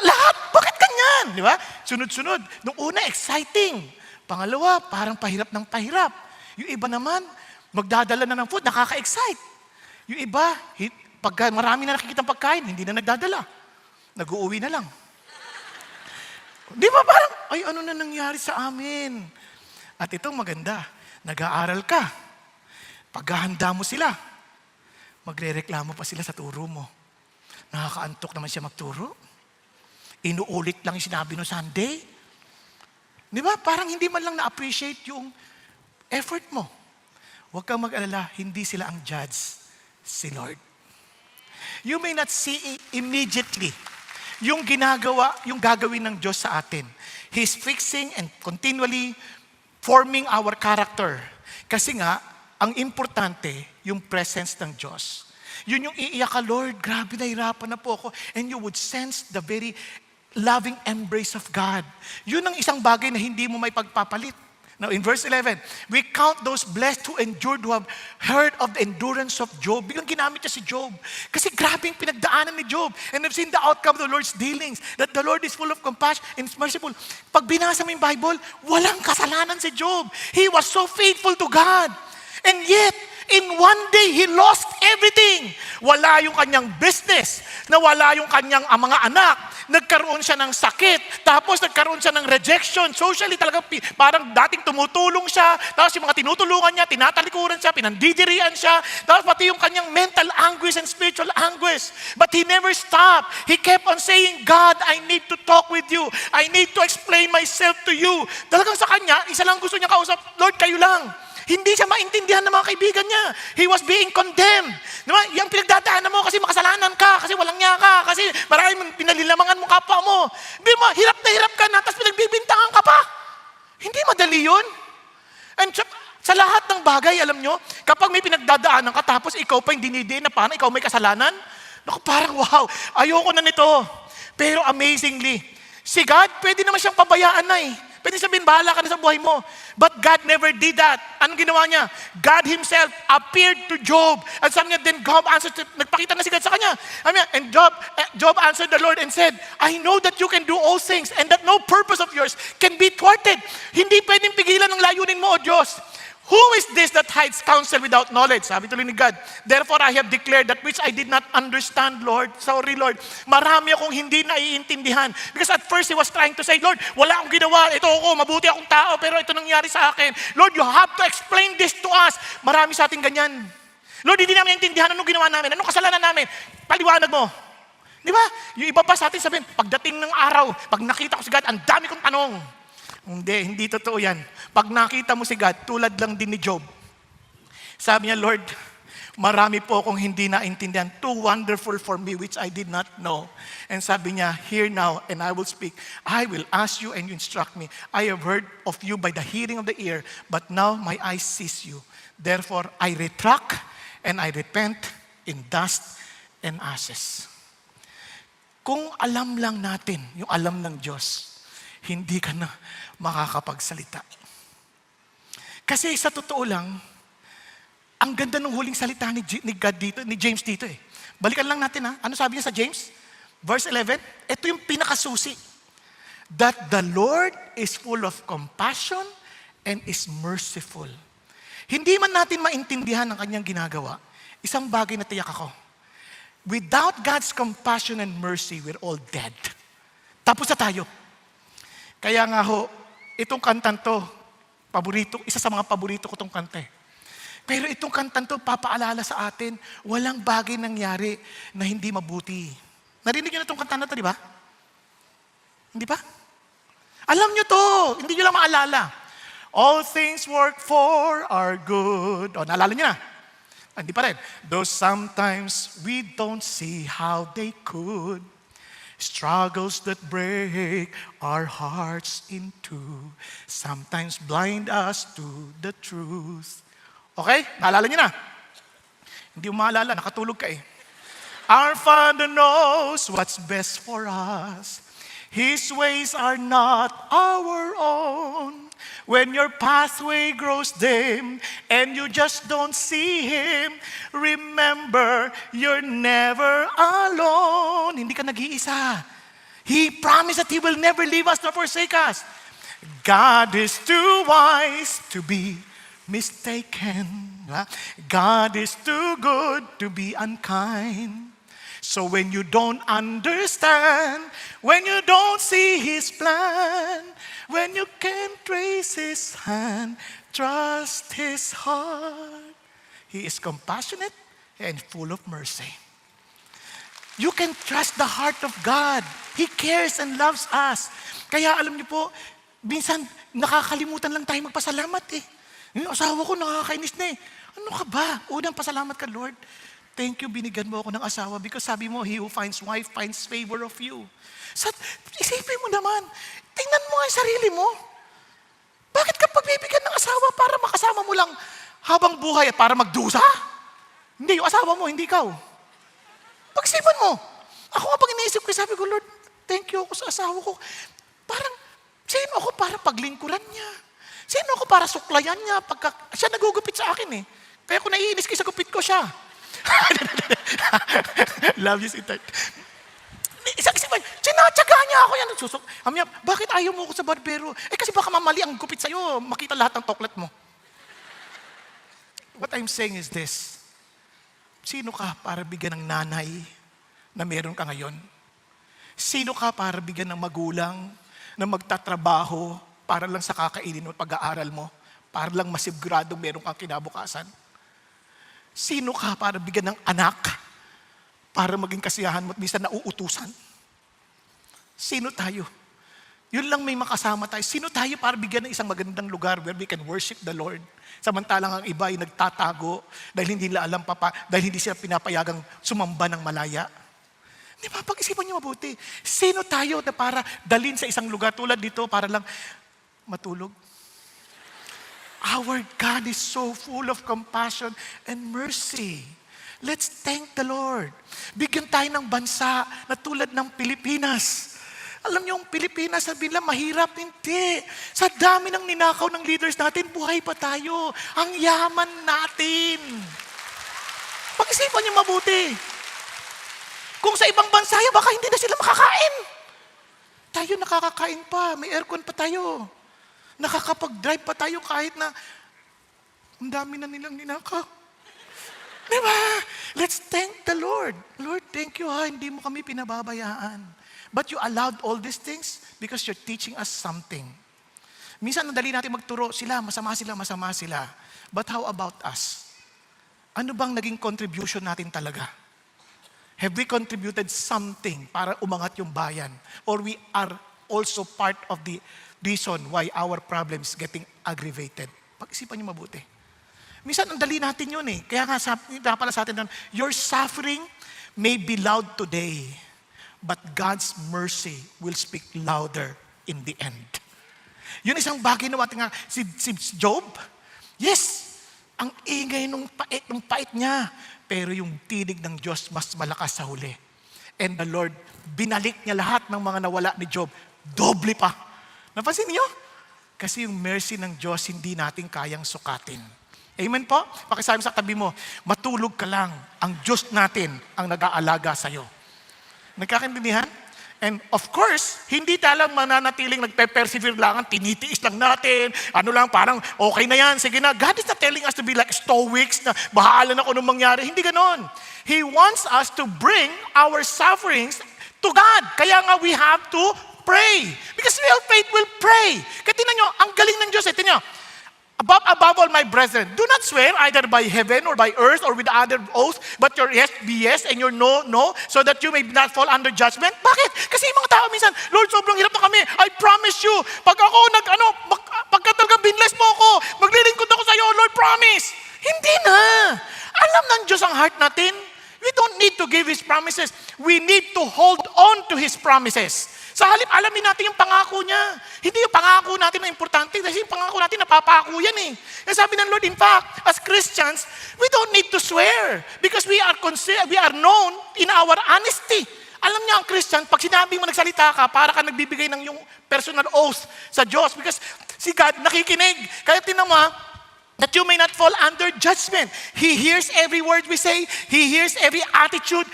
Lahat, bakit ganyan? Di ba? Sunod-sunod. Nung una, exciting. Pangalawa, parang pahirap ng pahirap. Yung iba naman, magdadala na ng food, nakaka-excite. Yung iba, pag marami na nakikita pagkain, hindi na nagdadala. Nag-uuwi na lang. Di ba parang, ay ano na nangyari sa amin? At itong maganda, nag-aaral ka. Paghahanda mo sila, magre-reklamo pa sila sa turo mo. Nakakaantok naman siya magturo. Inuulit lang yung sinabi no Sunday. Di ba? Parang hindi man lang na-appreciate yung effort mo. Huwag kang mag-alala, hindi sila ang judge, si Lord. You may not see immediately yung gagawin ng Diyos sa atin. He's fixing and continually forming our character. Kasi nga, ang importante, yung presence ng Diyos. Yun yung iiyak ka, Lord, grabe, nahirapan na po ako. And you would sense the very loving embrace of God. Yun ang isang bagay na hindi mo may pagpapalit. Now, in verse 11, we count those blessed who endured, who have heard of the endurance of Job. Biglang ginamit niya si Job. Kasi grabe yung pinagdaanan ni Job. And I've seen the outcome of the Lord's dealings, that the Lord is full of compassion and is merciful. Pag binasa mo yung Bible, walang kasalanan si Job. He was so faithful to God. And yet, in one day, he lost everything. Wala yung kanyang business, nawala yung kanyang mga anak, nagkaroon siya ng sakit, tapos nagkaroon siya ng rejection. Socially talaga, parang dating tumutulong siya, tapos yung mga tinutulungan niya, tinatalikuran siya, pinandidirian siya, tapos pati yung kanyang mental anguish and spiritual anguish. But he never stopped. He kept on saying, God, I need to talk with you. I need to explain myself to you. Talagang sa kanya, isa lang gusto niya kausap, Lord, kayo lang. Hindi siya maintindihan ng mga kaibigan niya. He was being condemned. Diba? Yung pinagdadaanan mo kasi makasalanan ka, kasi walang niya ka, kasi maraming pinalilamangan mo kapwa mo. Hindi mo, hirap na hirap ka na, tapos pinagbibintangan ka pa. Hindi madali yun. And sa lahat ng bagay, alam nyo, kapag may pinagdadaanan ka, tapos ikaw pa yung dinidiin na paano, ikaw may kasalanan, naku, parang wow, ayoko na nito. Pero amazingly, si God, pwede naman siyang pabayaan na eh. Pwede sabihin, bahala ka na sa buhay mo. But God never did that. Anong ginawa niya? God Himself appeared to Job. At sabi niya, then Job answered, nagpakita na si God sa kanya. And Job answered the Lord and said, I know that you can do all things and that no purpose of yours can be thwarted. Hindi pwedeng pigilan ng layunin mo, O Diyos. Who is this that hides counsel without knowledge? Sabi tuloy ni God, therefore I have declared that which I did not understand, Lord. Sorry, Lord. Marami akong hindi naiintindihan. Because at first He was trying to say, Lord, wala akong ginawa. Ito ako, mabuti akong tao, pero ito nangyari sa akin. Lord, you have to explain this to us. Marami sa ating ganyan. Lord, hindi namin naintindihan anong ginawa namin. Anong kasalanan namin? Paliwanag mo. Di ba? Yung iba pa sa atin sabihin, pagdating ng araw, pag nakita ko si God, ang dami kong tanong. Hindi totoo yan. Pag nakita mo si God, tulad lang din ni Job. Sabi niya, Lord, marami po akong hindi naintindihan. Too wonderful for me, which I did not know. And sabi niya, hear now, and I will speak. I will ask you, and you instruct me. I have heard of you by the hearing of the ear, but now my eyes sees you. Therefore, I retract, and I repent in dust and ashes. Kung alam lang natin, yung alam ng Diyos, hindi ka na makakapagsalita. Kasi sa totoo lang, Ang ganda ng huling salita ni God dito, ni James dito eh. Balikan lang natin ha. Ano sabi niya sa James? Verse 11. Ito yung pinakasusi. That the Lord is full of compassion and is merciful. Hindi man natin maintindihan ang kanyang ginagawa, isang bagay na tiyak ako. Without God's compassion and mercy, we're all dead. Tapos na tayo. Kaya nga ho, itong kantan to, isa sa mga paborito ko itong kanta eh. Pero itong kantan to, papaalala sa atin, walang bagay nangyari na hindi mabuti. Narinig niyo na itong kanta na to, di ba? Hindi ba? Alam niyo to, hindi niyo lang maalala. All things work for our good. O, naalala niyo na? Hindi pa rin. Though sometimes we don't see how they could. Struggles that break our hearts in two. Sometimes blind us to the truth. Okay? Naalala niyo na? Hindi mo maalala, nakatulog ka eh. Our Father knows what's best for us. His ways are not our own. When your pathway grows dim and you just don't see Him, remember, you're never alone. Hindi ka nag-iisa. He promised that He will never leave us nor forsake us. God is too wise to be mistaken. God is too good to be unkind. So when you don't understand, when you don't see His plan, when you can't trace His hand, trust His heart. He is compassionate and full of mercy. You can trust the heart of God. He cares and loves us. Kaya alam niyo po, minsan nakakalimutan lang tayo magpasalamat eh. Yung asawa ko nakakainis na eh. Ano ka ba? Unang pasalamat ka, Lord. Thank you, binigyan mo ako ng asawa because sabi mo, he who finds wife finds favor of you. Isipin mo naman, tingnan mo nga yung sarili mo. Bakit ka pagbibigyan ng asawa para makasama mo lang habang buhay at para magdusa? Hindi, yung asawa mo, hindi ikaw. Pag-isipan mo. Ako nga pag iniisip ko, sabi ko, Lord, thank you ako sa asawa ko. Parang, sino ako para paglingkuran niya? Sino ako para suklayan niya? Siya nagugupit sa akin eh. Kaya kung naiinis kayo sa gupit ko siya. Love you, sweetheart. Isang-isipan, sinatsaga niya ako yan. Amya, bakit ayaw mo ako sa barbero? Kasi baka mamali ang gupit sa'yo. Makita lahat ng toklat mo. What I'm saying is this. Sino ka para bigyan ng nanay na meron ka ngayon? Sino ka para bigyan ng magulang na magtatrabaho para lang sa kakainin mo at pag-aaral mo? Para lang masigurado meron kang kinabukasan? Sino ka para bigyan ng anak para maging kasiyahan mo at minsan nauutusan? Sino tayo? Yun lang may makasama tayo. Sino tayo para bigyan ng isang magandang lugar where we can worship the Lord? Samantalang ang iba ay nagtatago dahil hindi nila alam dahil hindi sila pinapayagang sumamba ng malaya. Di ba? Pag-isipan niyo mabuti. Sino tayo na para dalhin sa isang lugar tulad dito para lang matulog? Our God is so full of compassion and mercy. Let's thank the Lord. Bigyan tayo ng bansa na tulad ng Pilipinas. Alam niyo, ang Pilipinas, sabi nila, mahirap. Hindi. Sa dami ng ninakaw ng leaders natin, buhay pa tayo. Ang yaman natin. Pag-isipan niyo mabuti. Kung sa ibang bansa, baka hindi na sila makakain. Tayo nakakakain pa. May aircon pa tayo. Nakakapag-drive pa tayo kahit na ang dami na nilang ninakaw. Diba? Let's thank the Lord. Lord, thank you ha, hindi mo kami pinababayaan. But you allowed all these things because you're teaching us something. Minsan, nadali natin magturo sila, masama sila. But how about us? Ano bang naging contribution natin talaga? Have we contributed something para umangat yung bayan? Or we are also part of the reason why our problem is getting aggravated? Pag-isipan niyo mabuti. Minsan, ang dali natin yun eh. Kaya nga, pala sa atin, your suffering may be loud today, but God's mercy will speak louder in the end. Yun isang bagay na ating si Job. Yes, ang ingay nung pait niya. Pero yung tinig ng Diyos mas malakas sa huli. And the Lord, binalik niya lahat ng mga nawala ni Job. Doble pa. Napansin niyo? Kasi yung mercy ng Diyos hindi natin kayang sukatin. Amen po? Pakisabi sa tabi mo, matulog ka lang. Ang Diyos natin ang nag-aalaga sa'yo. Nagkakaintindihan? And of course, hindi talang mananatiling nagpe-persevere lang, tinitiis lang natin, ano lang, parang okay na yan, sige na. God is not telling us to be like stoics na bahala na kung anong mangyari. Hindi ganon. He wants us to bring our sufferings to God. Kaya nga we have to pray. Because real faith will pray. Kaya tingnan nyo, ang galing ng Diyos. Tingnan nyo, above all, my brethren, do not swear either by heaven or by earth or with other oaths, but your yes be yes and your no, no, so that you may not fall under judgment. Bakit? Kasi yung mga tao minsan, Lord, sobrang hirap na kami. I promise you, pag ako pagka talaga binless mo ako, maglilingkod ako sa'yo, Lord, promise. Hindi na. Alam ng Diyos ang heart natin. We don't need to give His promises. We need to hold on to His promises. Sa halip, alamin natin yung pangako niya. Hindi yung pangako natin na importante, kasi yung pangako natin napapako yan eh. Kaya sabi ng Lord, in fact, as Christians, we don't need to swear because we are known in our honesty. Alam niya ang Christian, pag sinabi mo nagsalita ka, para ka nagbibigay ng yung personal oath sa Diyos because si God nakikinig. Kaya tinan mo, that you may not fall under judgment. He hears every word we say. He hears every attitude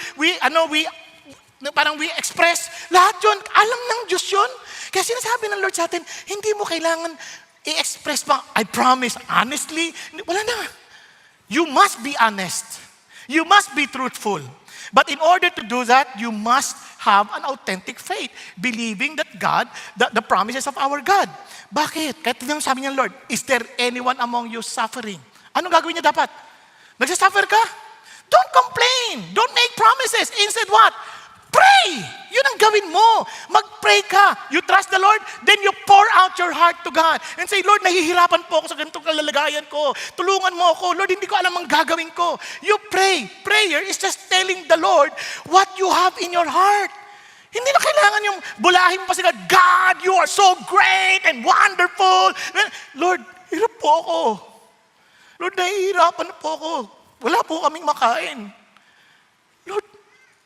parang we express. Lahat yun, alam ng Diyos yun. Kaya sinasabi ng Lord sa atin, hindi mo kailangan i-express pa, I promise, honestly. Wala na. You must be honest. You must be truthful. But in order to do that, you must have an authentic faith, believing that God, the promises of our God. Bakit? Kahit sabi niya, Lord, is there anyone among you suffering? Anong gagawin niya dapat? Nagsasuffer ka? Don't complain. Don't make promises. Instead what? Pray! Yun ang gawin mo. Mag-pray ka. You trust the Lord, then you pour out your heart to God. And say, Lord, nahihirapan po ako sa ganitong kalalagayan ko. Tulungan mo ako. Lord, hindi ko alam ang gagawin ko. You pray. Prayer is just telling the Lord what you have in your heart. Hindi na kailangan yung bulahin mo pa si God, God, you are so great and wonderful. Lord, hirap po ako. Lord, nahihirapan po ako. Wala po kaming makain. Lord,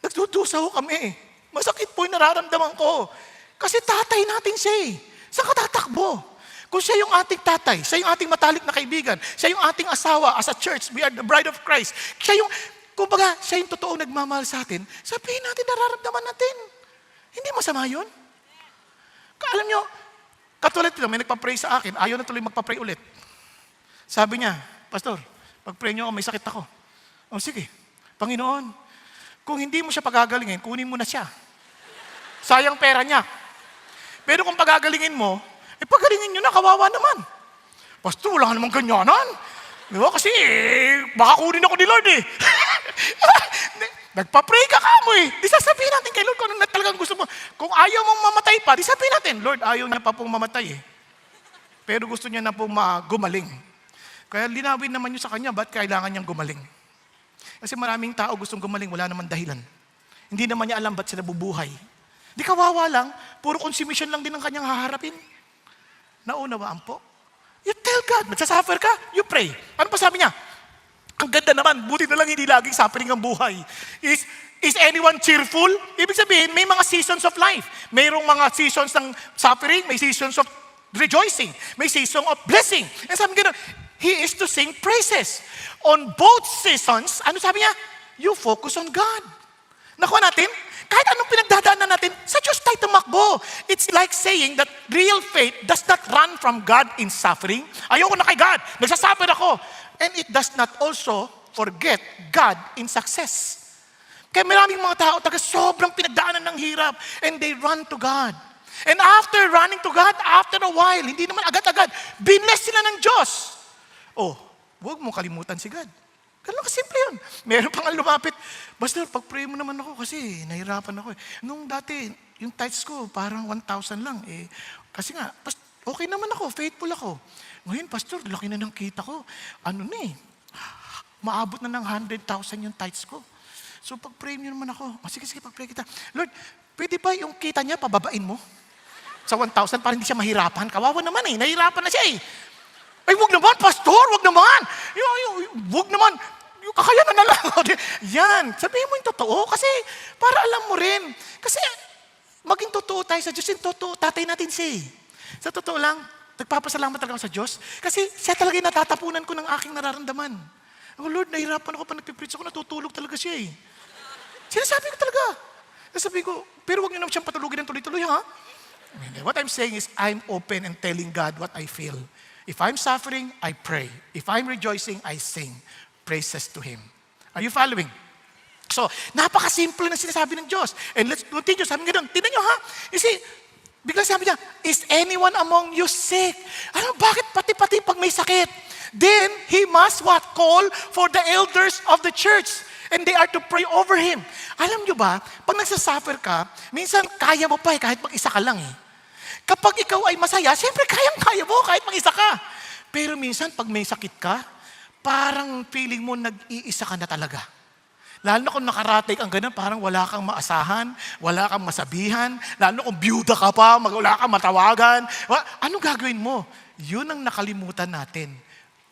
nagdudusa ho kami. Masakit po yung nararamdaman ko. Kasi tatay natin siya eh. Saan ka tatakbo? Kung siya yung ating tatay, siya yung ating matalik na kaibigan, siya yung ating asawa as a church, we are the bride of Christ. Siya yung, kumbaga, siya yung totoong nagmamahal sa atin, sabihin natin, nararamdaman natin. Hindi masama yun. Alam nyo, katulad ito, may nagpa-pray sa akin, ayaw na tuloy magpa-pray ulit. Sabi niya, Pastor, pag-pray nyo ako, may sakit ako. O sige, Panginoon, kung hindi mo siya pagagalingin, kunin mo na siya. Sayang pera niya. Pero kung pagagalingin mo, pagalingin nyo na, kawawa naman. Pastor, wala ka namang ganyanan. Di ba? Kasi, baka kunin ako ni Lord eh. Nagpa-pray ka mo eh. Di sasabihin natin kay Lord kung ano na talagang gusto mo. Kung ayaw mong mamatay pa, di sabihin natin, Lord, ayaw niya pa pong mamatay eh. Pero gusto niya na pong gumaling. Kaya linawin naman niyo sa kanya, ba't kailangan niyang gumaling? Kasi maraming tao gustong gumaling, wala naman dahilan. Hindi naman niya alam ba't sila bubuhay. Di kawawa lang, puro consumption lang din ang kanyang haharapin. Naunawaan po. You tell God, nagsasuffer ka, you pray. Ano pa sabi niya? Ang ganda naman, buti na lang hindi laging suffering ang buhay. Is anyone cheerful? Ibig sabihin, may mga seasons of life. Mayroong mga seasons ng suffering, may seasons of rejoicing, may season of blessing. And sabi gano'n, He is to sing praises. On both seasons, ano sabi niya? You focus on God. Nakuha natin, kahit anong pinagdadaanan natin, sa Diyos tayo tumakbo. It's like saying that real faith does not run from God in suffering. Ayoko na kay God, nagsasuffer ako. And it does not also forget God in success. Kaya maraming mga tao, sobrang pinagdaanan ng hirap, and they run to God. And after running to God, after a while, hindi naman agad-agad, binless sila ng Diyos. Oh, huwag mo kalimutan si God. Ganun kasimple yun. Meron pang lumapit, Pastor, pag-pray mo naman ako kasi nahirapan ako eh. Nung dati, yung tithes ko parang 1,000 lang eh. Kasi nga, okay naman ako, faithful ako. Ngayon, Pastor, laki na ng kita ko. Ano na eh, maabot na ng 100,000 yung tithes ko. So pag-pray niyo naman ako, sige, pag-pray kita. Lord, pwede ba yung kita niya pababain mo? Sa 1,000 para hindi siya mahirapan. Kawawa naman eh, nahirapan na siya eh. Ay, wag naman, Pastor, wag naman. Wag naman. Yung kakayanan na lang. Yan, sabihin mo yung totoo kasi para alam mo rin. Kasi maging totoo tayo sa Diyos, yung totoo, tatay natin siya. Sa totoo lang, Nagpapasalamat talaga ako sa Diyos. Kasi siya talaga yung natatapunan ko ng aking nararamdaman. Oh Lord, nahirapan ako pa nagpipreach ako, natutulog talaga siya eh. Sinasabi ko talaga. Sabi ko, pero huwag niyo naman siyang patulugin ng tuloy-tuloy, ha? What I'm saying is, I'm open and telling God what I feel. If I'm suffering, I pray. If I'm rejoicing, I sing praises to Him. Are you following? So, napaka-simple na sinasabi ng Diyos. And let's continue. Sabi nga doon, tignan nyo ha. You see, bigla sabi niya, is anyone among you sick? Ano, bakit pati-pati pag may sakit? Then, he must what? Call for the elders of the church. And they are to pray over him. Alam nyo ba, pag nagsasuffer ka, minsan kaya mo pa kahit mag-isa ka lang eh. Kapag ikaw ay masaya, siyempre kayang-kaya mo kahit mag-isa ka. Pero minsan, pag may sakit ka, parang feeling mo nag-iisa ka na talaga. Lalo na kung nakarating ang ganun, parang wala kang maasahan, wala kang masabihan, lalo na kung byuda ka pa, wala kang matawagan. Ano gagawin mo? Yun ang nakalimutan natin.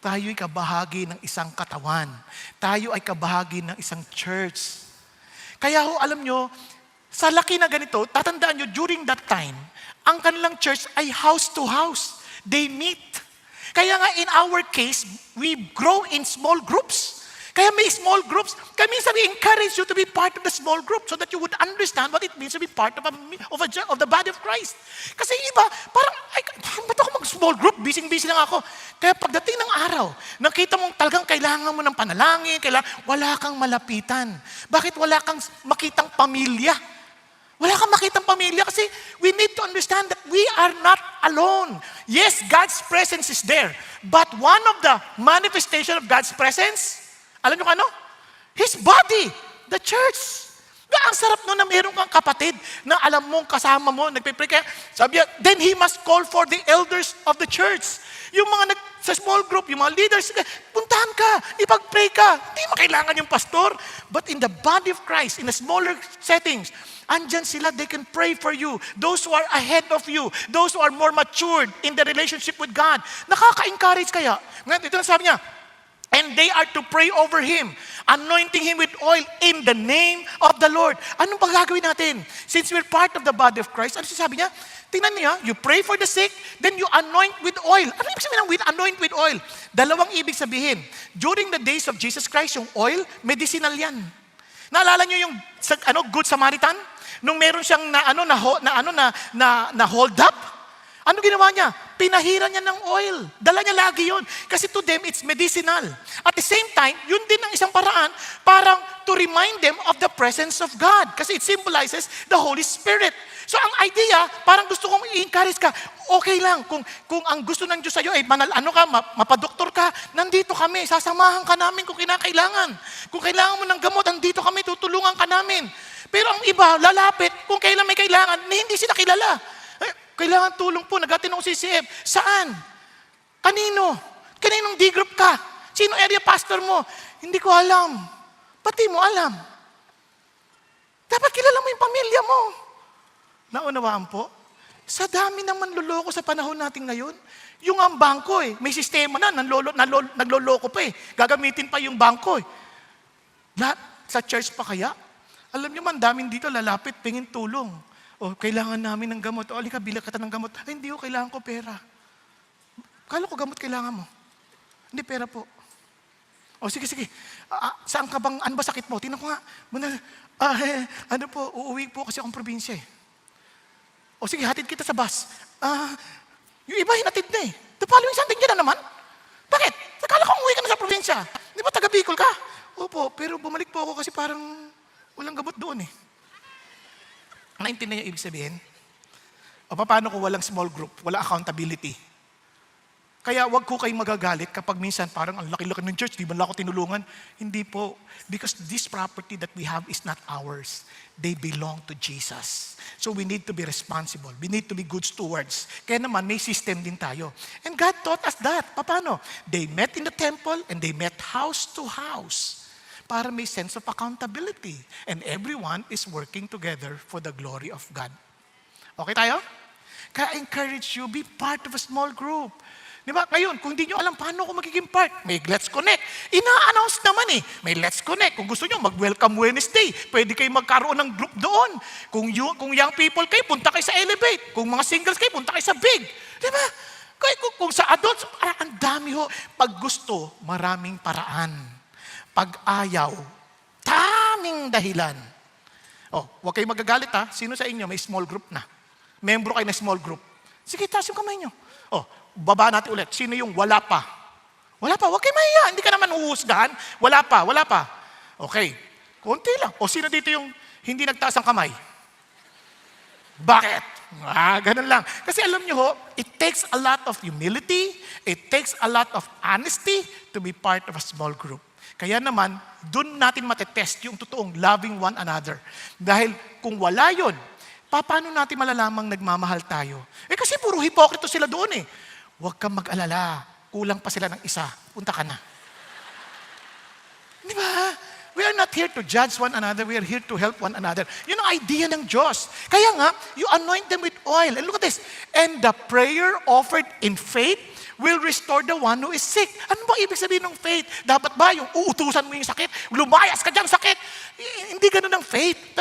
Tayo'y kabahagi ng isang katawan. Tayo ay kabahagi ng isang church. Kaya ho, alam nyo, sa laki na ganito, tatandaan nyo, during that time, ang kanilang church ay house to house. They meet. Kaya nga in our case, we grow in small groups. Kaya may small groups. Kaya minsan we encourage you to be part of the small group so that you would understand what it means to be part of the body of Christ. Kasi iba, parang, ba't ako mag-small group? Busy-busy lang ako. Kaya pagdating ng araw, nakita mong talagang kailangan mo ng panalangin, wala kang malapitan. Bakit wala kang makitang pamilya? Wala kang makitang pamilya kasi we need to understand that we are not alone. Yes, God's presence is there. But one of the manifestation of God's presence, alam nyo ano? His body, the church. Ang sarap nun na meron kang kapatid na alam mong kasama mo, nagpipray kaya. Sabi niya, then he must call for the elders of the church. Yung mga sa small group, yung mga leaders, puntahan ka, ipag-pray ka. Hindi mo kailangan yung pastor. But in the body of Christ, in the smaller settings, andyan sila, they can pray for you. Those who are ahead of you, those who are more matured in the relationship with God. Nakaka-encourage kaya. Ngayon, ito na sabi niya, and they are to pray over him, anointing him with oil in the name of the Lord. Anong gagawin natin? Since we're part of the body of Christ, ano sabi niya? Tingnan niya, you pray for the sick, then you anoint with oil. Ano ibig sabihin ng anoint with oil? Dalawang ibig sabihin. During the days of Jesus Christ, yung oil, medicinal yan. Naalala niyo yung Good Samaritan? Nung meron siyang na hold up, ano ginawa niya? Pinahira niya ng oil. Dala niya lagi yun. Kasi to them, it's medicinal. At the same time, yun din ang isang paraan parang to remind them of the presence of God. Kasi it symbolizes the Holy Spirit. So ang idea, parang gusto kong i-encourage ka, okay lang. Kung ang gusto ng Diyos sa'yo ay mapadoktor ka, nandito kami, sasamahan ka namin kung kinakailangan. Kung kailangan mo ng gamot, nandito kami, tutulungan ka namin. Pero ang iba, lalapit, kung kailan may kailangan, hindi sila kilala. Kailangan tulong po, nag-attend ako sa CCF. Saan? Kanino? Kaninong D-group ka? Sino area pastor mo? Hindi ko alam. Pati mo alam. Dapat kilala mo yung pamilya mo. Naunawaan po? Sa dami ng manloloko sa panahon natin ngayon, yung ang bangko may sistema na, nagloloko pa Gagamitin pa yung bangko Sa church pa kaya? Alam niyo man, daming dito lalapit, pingin tulong. Kailangan namin ng gamot. Alika, bilang kita ng gamot. Ay, hindi ko, kailangan ko pera. Kala ko gamot kailangan mo. Hindi, pera po. Sige. Saan ka bang, ano ba sakit mo? Tingnan ko nga. Uuwi po kasi akong probinsya sige, hatid kita sa bus. Yung iba, hinatid na The following Sunday niya na naman. Bakit? Kala ko umuwi ka na sa probinsya. Di ba taga Bicol ka? Opo, pero bumalik po ako kasi parang walang gamot doon Naintindihan niyo ibig sabihin? Paano kung walang small group, wala accountability? Kaya wag ko kayong magagalit kapag minsan parang ang laki-laki ng church, di ba lang ako tinulungan? Hindi po. Because this property that we have is not ours. They belong to Jesus. So we need to be responsible. We need to be good stewards. Kaya naman, may system din tayo. And God taught us that. Paano? They met in the temple and they met house to house. Para may sense of accountability. And everyone is working together for the glory of God. Okay tayo? Kaya I encourage you, be part of a small group. Di ba? Ngayon, kung hindi nyo alam paano ako magiging part, may Let's Connect. Ina-announce naman May Let's Connect. Kung gusto nyo, mag-Welcome Wednesday. Pwede kayo magkaroon ng group doon. Kung young people kayo, punta kayo sa Elevate. Kung mga singles kayo, punta kayo sa Big. Di ba? Kung sa adults, ang dami ho. Pag gusto, maraming paraan. Pag ayaw, daming dahilan. Huwag kayong magagalit ha. Sino sa inyo may small group na? Membro kayo na small group. Sige, taas yung kamay nyo. Baba natin ulit. Sino yung wala pa? Wala pa, huwag kayo mahiya. Hindi ka naman uhuhusgahan. Wala pa. Okay, konti lang. Sino dito yung hindi nagtaas ang kamay? Bakit? Ganun lang. Kasi alam nyo ho, it takes a lot of humility, it takes a lot of honesty to be part of a small group. Kaya naman, dun natin matetest yung totoong loving one another. Dahil kung wala yun, paano natin malalamang nagmamahal tayo? Kasi puro hipokrito sila doon eh. Huwag kang mag-alala. Kulang pa sila ng isa. Punta ka na. Di ba? We are not here to judge one another. We are here to help one another. Yun ang idea ng Diyos. Kaya nga, you anoint them with oil. And look at this. And the prayer offered in faith will restore the one who is sick. Ano ba ibig sabihin ng faith? Dapat ba yung uutusan mo yung sakit? Lumayas ka dyan sakit? Hindi ganun ang faith.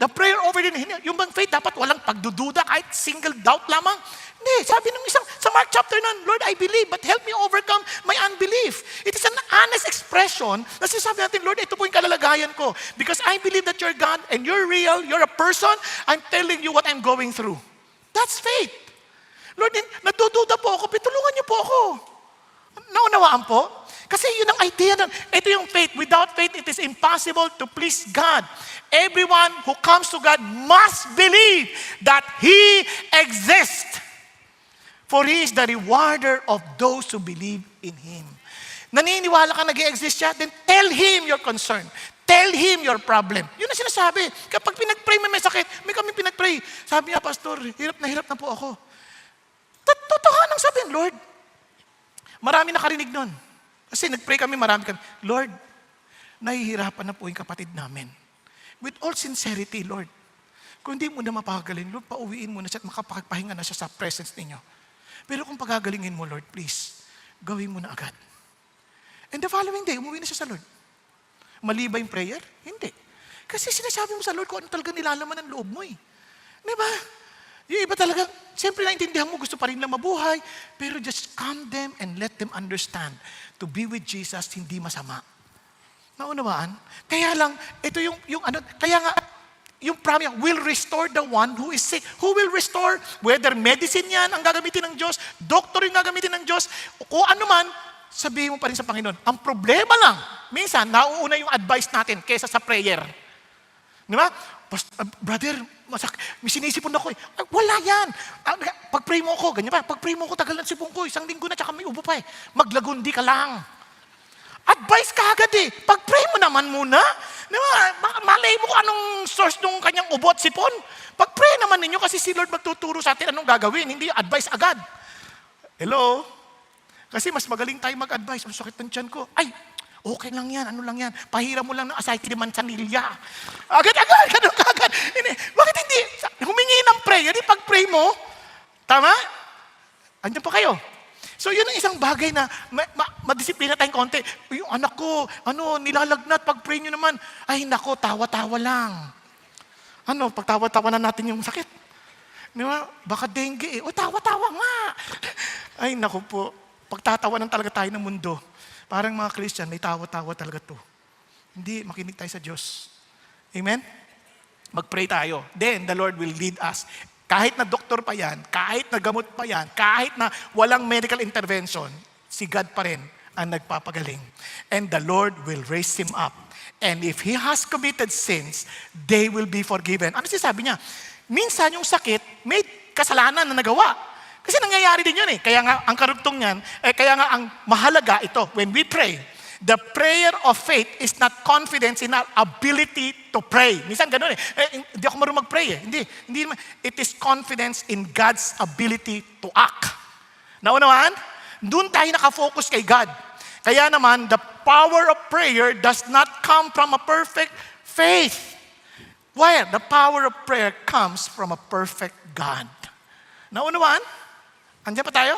The prayer offered in yung bang faith, dapat walang pagdududa kahit single doubt lamang. Hindi, sabi nung isang, sa Mark chapter 9, Lord, I believe, but help me overcome my unbelief. It is an honest expression na sinasabi natin, Lord, ito po yung kalalagayan ko. Because I believe that you're God and you're real, you're a person, I'm telling you what I'm going through. That's faith. Lord, natutuda po ako, pitulungan niyo po ako. Naunawaan po? Kasi yun ang idea nun. Ito yung faith. Without faith, it is impossible to please God. Everyone who comes to God must believe that He exists. For He is the rewarder of those who believe in Him. Naniniwala ka nag-i-exist siya? Then tell Him your concern. Tell Him your problem. Yun ang sinasabi. Kapag pinag-pray may sakit, may kami pinag-pray. Sabi niya, Pastor, hirap na po ako. Totohanan sabihin, Lord, marami nakarinig nun. Kasi nag-pray kami, Lord, nahihirapan na po yung kapatid namin. With all sincerity, Lord, kung hindi mo na mapagaling, Lord, pauwiin mo na siya at makapagpahinga na siya sa presence ninyo. Pero kung pagagalingin mo, Lord, please, gawin mo na agad. And the following day, umuwi na siya sa Lord. Mali ba yung prayer? Hindi. Kasi sinasabi mo sa Lord kung ano talaga nilalaman ng loob mo eh. Di ba? Yung iba talaga, siyempre naintindihan mo, gusto pa rin lang mabuhay, pero just calm them and let them understand to be with Jesus, hindi masama. Naunawaan? Kaya lang, ito yung kaya nga, yung promise will restore the one who is sick. Who will restore? Whether medicine yan ang gagamitin ng Diyos, doctor yung gagamitin ng Diyos, o ano man, sabihin mo pa rin sa Panginoon. Ang problema lang, minsan, nauuna yung advice natin kaysa sa prayer. Di ba? Brother, may sinisipon ako eh. Ay, wala yan. Pag-pray mo ako, ganyan pa. Pag-pray mo ako, tagal ng sipon ko. Isang linggo na, tsaka may ubo pa eh. Maglagundi ka lang. Advice ka agad eh. Pag-pray mo naman muna. Diba? Malay mo kung anong source ng kanyang ubo at sipon. Pag-pray naman ninyo kasi si Lord magtuturo sa atin anong gagawin. Hindi advice agad. Hello? Kasi mas magaling tayo mag-advise. Ang sakit ng tiyan ko. Ay, okay lang yan. Ano lang yan? Pahiram mo lang ng asaytili mansanilya. Agad-agad. Ganun agad. Bakit hindi? Humingi ng prayer. Di pag-pray mo. Tama? Andiyan pa kayo. So yun ang isang bagay na madisiplina tayong konti. Yung anak ko, nilalagnat, pag-pray nyo naman. Ay nako, tawa-tawa lang. Pagtawa-tawa na natin yung sakit. Di ba? Baka dengue eh. O tawa-tawa nga. Ay nako po, pagtatawa ng talaga tayo ng mundo. Parang mga Christian, may tawa-tawa talaga to. Hindi, makinig tayo sa Diyos. Amen? Mag-pray tayo. Then the Lord will lead us. Kahit na doktor pa yan, kahit na gamot pa yan, kahit na walang medical intervention, si God pa rin ang nagpapagaling. And the Lord will raise him up. And if he has committed sins, they will be forgiven. Ano sinasabi niya? Minsan yung sakit, may kasalanan na nagawa. Kasi nangyayari din yun eh. Kaya nga, ang karugtong niyan, kaya nga ang mahalaga ito, when we pray, the prayer of faith is not confidence in our ability to pray. Minsan ganun eh. Hindi ako marunong mag-pray eh. Hindi. It is confidence in God's ability to act. Naunawaan? Doon tayo nakafocus kay God. Kaya naman, the power of prayer does not come from a perfect faith. Why? The power of prayer comes from a perfect God. Naunawaan? Andiyan pa tayo?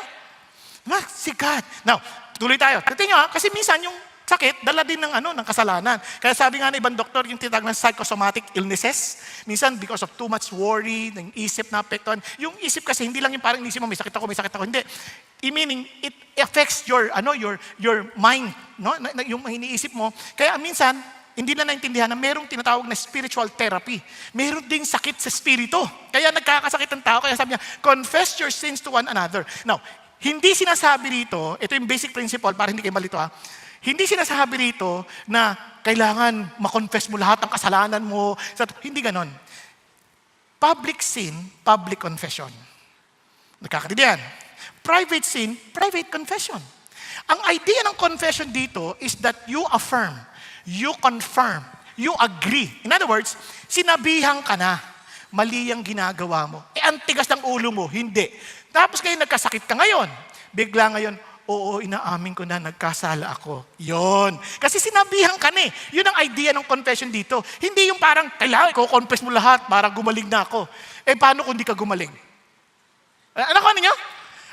Si God. Now, tuloy tayo. Tingnan nyo kasi minsan yung sakit, dala din ng kasalanan. Kaya sabi nga ng ibang doktor, yung tinatawag ng psychosomatic illnesses, minsan because of too much worry, ng isip na apektuhan. Yung isip kasi, hindi lang yung parang inisip mo, may sakit ako, hindi. Meaning, it affects your mind, no? Yung iniisip mo. Kaya minsan, hindi na naintindihan na merong tinatawag na spiritual therapy. Meron ding sakit sa spirito. Kaya nagkakasakit ng tao. Kaya sabi niya, confess your sins to one another. Now, hindi sinasabi rito, ito yung basic principle para hindi kayo malito hindi sinasabi rito na kailangan makonfess mo lahat ng kasalanan mo. Hindi ganon. Public sin, public confession. Nagkakaintindihan. Private sin, private confession. Ang idea ng confession dito is that you affirm, you confirm, you agree. In other words, sinabihan ka na, mali ang ginagawa mo. Ang tigas ng ulo mo, hindi. Tapos kayo nagkasakit ka ngayon. Bigla ngayon, oo, inaamin ko na, nagkasala ako. Yon. Kasi sinabihan ka na eh. Yun ang idea ng confession dito. Hindi yung parang, kailangan ko confess mo lahat para gumaling na ako. Paano kung di ka gumaling? Ano niyo?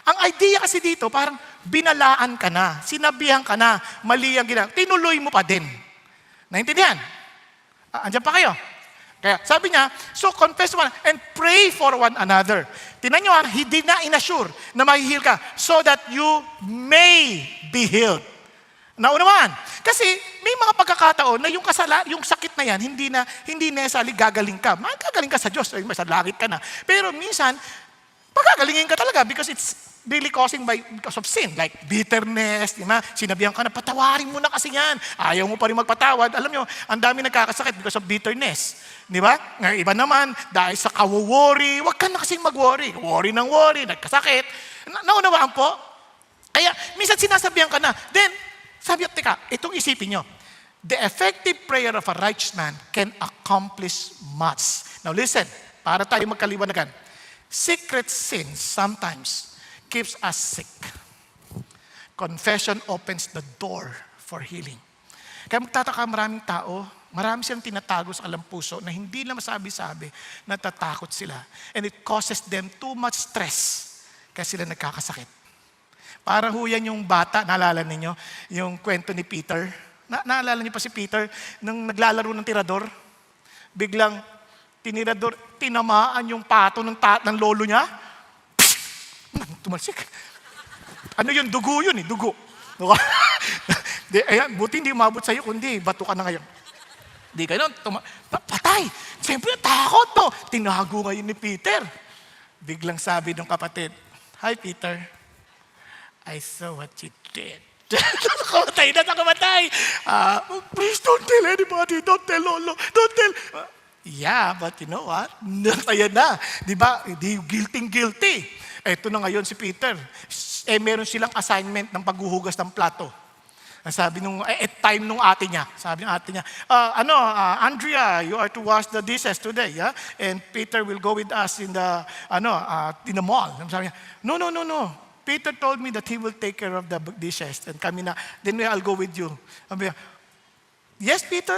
Ang idea kasi dito, parang binalaan ka na, sinabihan ka na, mali ang ginagawa. Tinuloy mo pa din. Naintindihan? Andiyan pa kayo? Kaya sabi niya, so confess one and pray for one another. Tingnan niyo, he did not inassure na mahihil ka so that you may be healed. Naunawan. Kasi may mga pagkakataon na yung sakit na yan, hindi necessarily gagaling ka. Magagaling ka sa Diyos, sa langit ka na. Pero minsan, pagagalingin ka talaga because it's really causing because of sin, like bitterness, di ba? Sinabihan ka na, patawarin mo na kasi yan. Ayaw mo pa rin magpatawad. Alam nyo, ang dami nagkakasakit because of bitterness. Di ba? Ngayon, iba naman, dahil sa kawo-worry, wag ka na kasing mag-worry. Worry ng worry, nagkasakit. Naunawaan po? Kaya, minsan sinasabihan ka na. Then, sabi ko, teka, itong isipin nyo. The effective prayer of a righteous man can accomplish much. Now listen, para tayo magkaliwanagan. Secret sins sometimes keeps us sick. Confession opens the door for healing. Kaya magtataka maraming tao, marami silang tinatago sa kalang puso na hindi na masabi-sabi, natatakot sila. And it causes them too much stress kaya sila nagkakasakit. Para ho yan yung bata, naalala ninyo, yung kwento ni Peter. Naalala niyo pa si Peter, nung naglalaro ng tirador, biglang tinamaan yung pato ng lolo niya. Tumalsik. Ano yun? Dugo yun eh. Dugo. Ayan, buti hindi umabot sa'yo, kundi bato ka na ngayon. Di kayo, patay. Siyempre, takot to. Tinago ngayon ni Peter. Biglang sabi ng kapatid, "Hi Peter, I saw what you did." Kumatay na, kumatay. Please don't tell anybody. Don't tell Lolo. Don't tell. Yeah, but you know what? Ayan na. Di ba? Guilty. Eto na ngayon si Peter. Meron silang assignment ng paghuhugas ng plato. Sabi nung, time nung ate niya. Sabi ng ate niya, Andrea, you are to wash the dishes today, yeah? And Peter will go with us in the mall. Sabi niya, no. Peter told me that he will take care of the dishes. And kami na, then I'll go with you. Sabi niya, yes, Peter?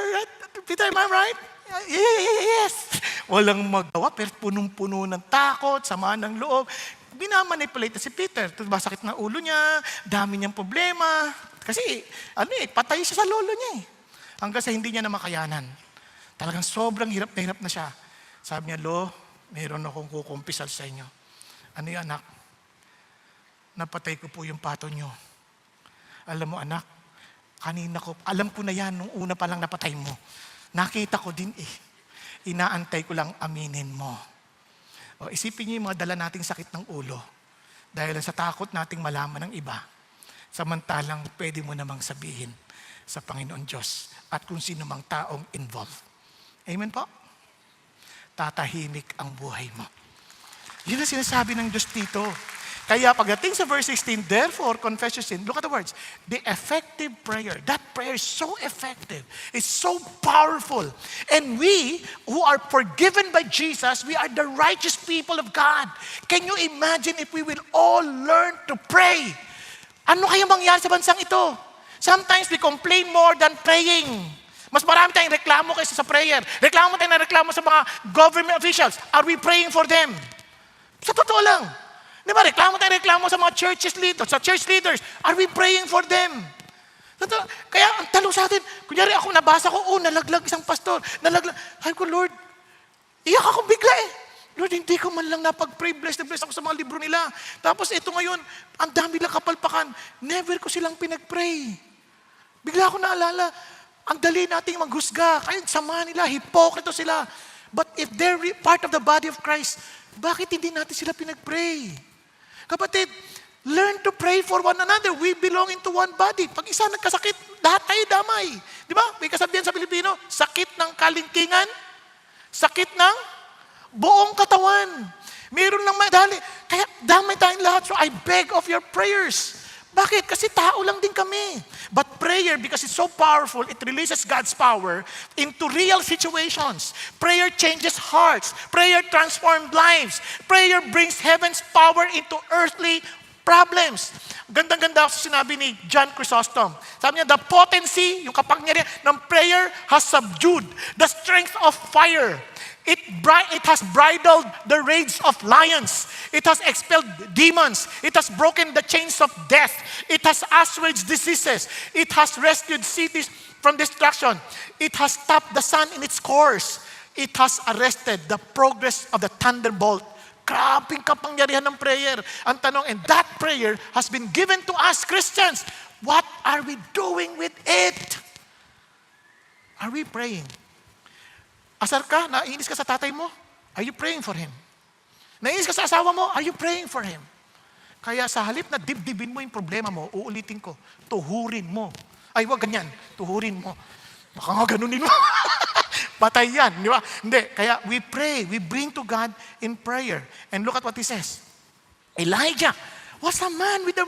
Peter, am I right? Yes. Walang magawa, pero punong-puno ng takot, sama ng loob. Binamanipulate si Peter. Sakit ng ulo niya, dami niyang problema. Kasi, patay siya sa lolo niya eh. Hanggang sa hindi niya na makayanan. Talagang sobrang hirap na siya. Sabi niya, Lo, meron akong kukumpisal sa inyo. Ano yung anak? Napatay ko po yung pato niyo. Alam mo anak, alam ko na yan, nung una pa lang napatay mo. Nakita ko din eh. Inaantay ko lang aminin mo. O, isipin niyo yung mga dala nating sakit ng ulo. Dahil sa takot nating malaman ng iba. Samantalang pwede mo namang sabihin sa Panginoon Diyos at kung sino mang taong involved. Amen po? Tatahimik ang buhay mo. Yun ang sinasabi ng Diyos dito. Kaya pagdating sa verse 16, therefore, confess your sin. Look at the words. The effective prayer. That prayer is so effective. It's so powerful. And we, who are forgiven by Jesus, we are the righteous people of God. Can you imagine if we will all learn to pray? Ano kaya mangyari sa bansang ito? Sometimes we complain more than praying. Mas marami tayong reklamo kaysa sa prayer. Reklamo sa mga government officials. Are we praying for them? Sa totoo lang. Di ba, reklamo sa mga church leaders. Are we praying for them? Kaya ang talo sa atin, kunyari ako nabasa ko, nalaglag isang pastor, nalaglag. Sabi ko, Lord, iyak ako bigla eh. Lord, hindi ko man lang napag-pray, bless na bless ako sa mga libro nila. Tapos ito ngayon, ang dami lang kapalpakan. Never ko silang pinag-pray. Bigla ako naalala, ang dali nating maghusga. Kaya sama nila, hipokrito sila. But if they're part of the body of Christ, bakit hindi natin sila pinag-pray? Kapatid, learn to pray for one another. We belong into one body. Pag isa nagkasakit, lahat tayo damay. Di ba? May kasabihan sa Pilipino, sakit ng kalingkingan, sakit ng buong katawan. Meron ng madali. Kaya damay tayong lahat. So I beg of your prayers. Bakit? Kasi tao lang din kami. But prayer, because it's so powerful, it releases God's power into real situations. Prayer changes hearts. Prayer transforms lives. Prayer brings heaven's power into earthly problems. Gandang-ganda sa sinabi ni John Chrysostom. Sabi niya, the potency, yung kapangyarihan ng prayer has subdued the strength of fire. It has bridled the rage of lions. It has expelled demons. It has broken the chains of death. It has assuaged diseases. It has rescued cities from destruction. It has stopped the sun in its course. It has arrested the progress of the thunderbolt. Grabing kapangyarihan ng prayer. Ang tanong, and that prayer has been given to us Christians. What are we doing with it? Are we praying? Asar ka, naiinis ka sa tatay mo, are you praying for him? Naiinis ka sa asawa mo, are you praying for him? Kaya sa halip na dibdibin mo yung problema mo, uulitin ko, tuhurin mo. Ay, wag ganyan, tuhurin mo. Baka nga ganunin mo. Patay yan, di ba? Hindi, kaya we pray, we bring to God in prayer. And look at what he says. Elijah was a man with a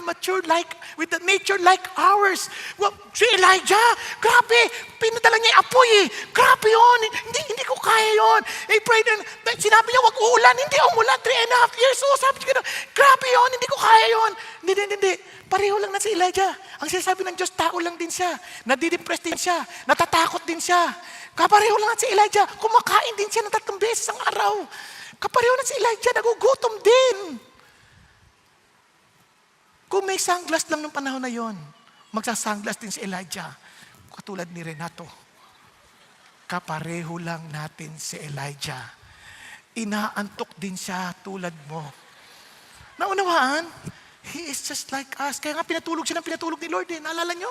nature like ours. Well, si Elijah, grabe, pinadala niya yung apoy eh. Grabe yun, hindi ko kaya yun. He prayed and sinabi niya, wag uulan, hindi umulan, 3.5 years. So sabi niya, grabe yun, hindi ko kaya yun. Hindi. Pareho lang na si Elijah. Ang sinasabi ng Diyos, tao lang din siya. Nadidepress din siya. Natatakot din siya. Kapareho lang si Elijah. Kumakain din siya ng 3 beses ang araw. Kapareho lang si Elijah, nagugutom din. Kung may sunglass lang ng panahon na yon, magsasunglass din si Elijah. Katulad ni Renato. Kapareho lang natin si Elijah. Inaantok din siya tulad mo. Naunawaan? He is just like us. Kaya nga pinatulog siya ng pinatulog ni Lord. Naalala nyo?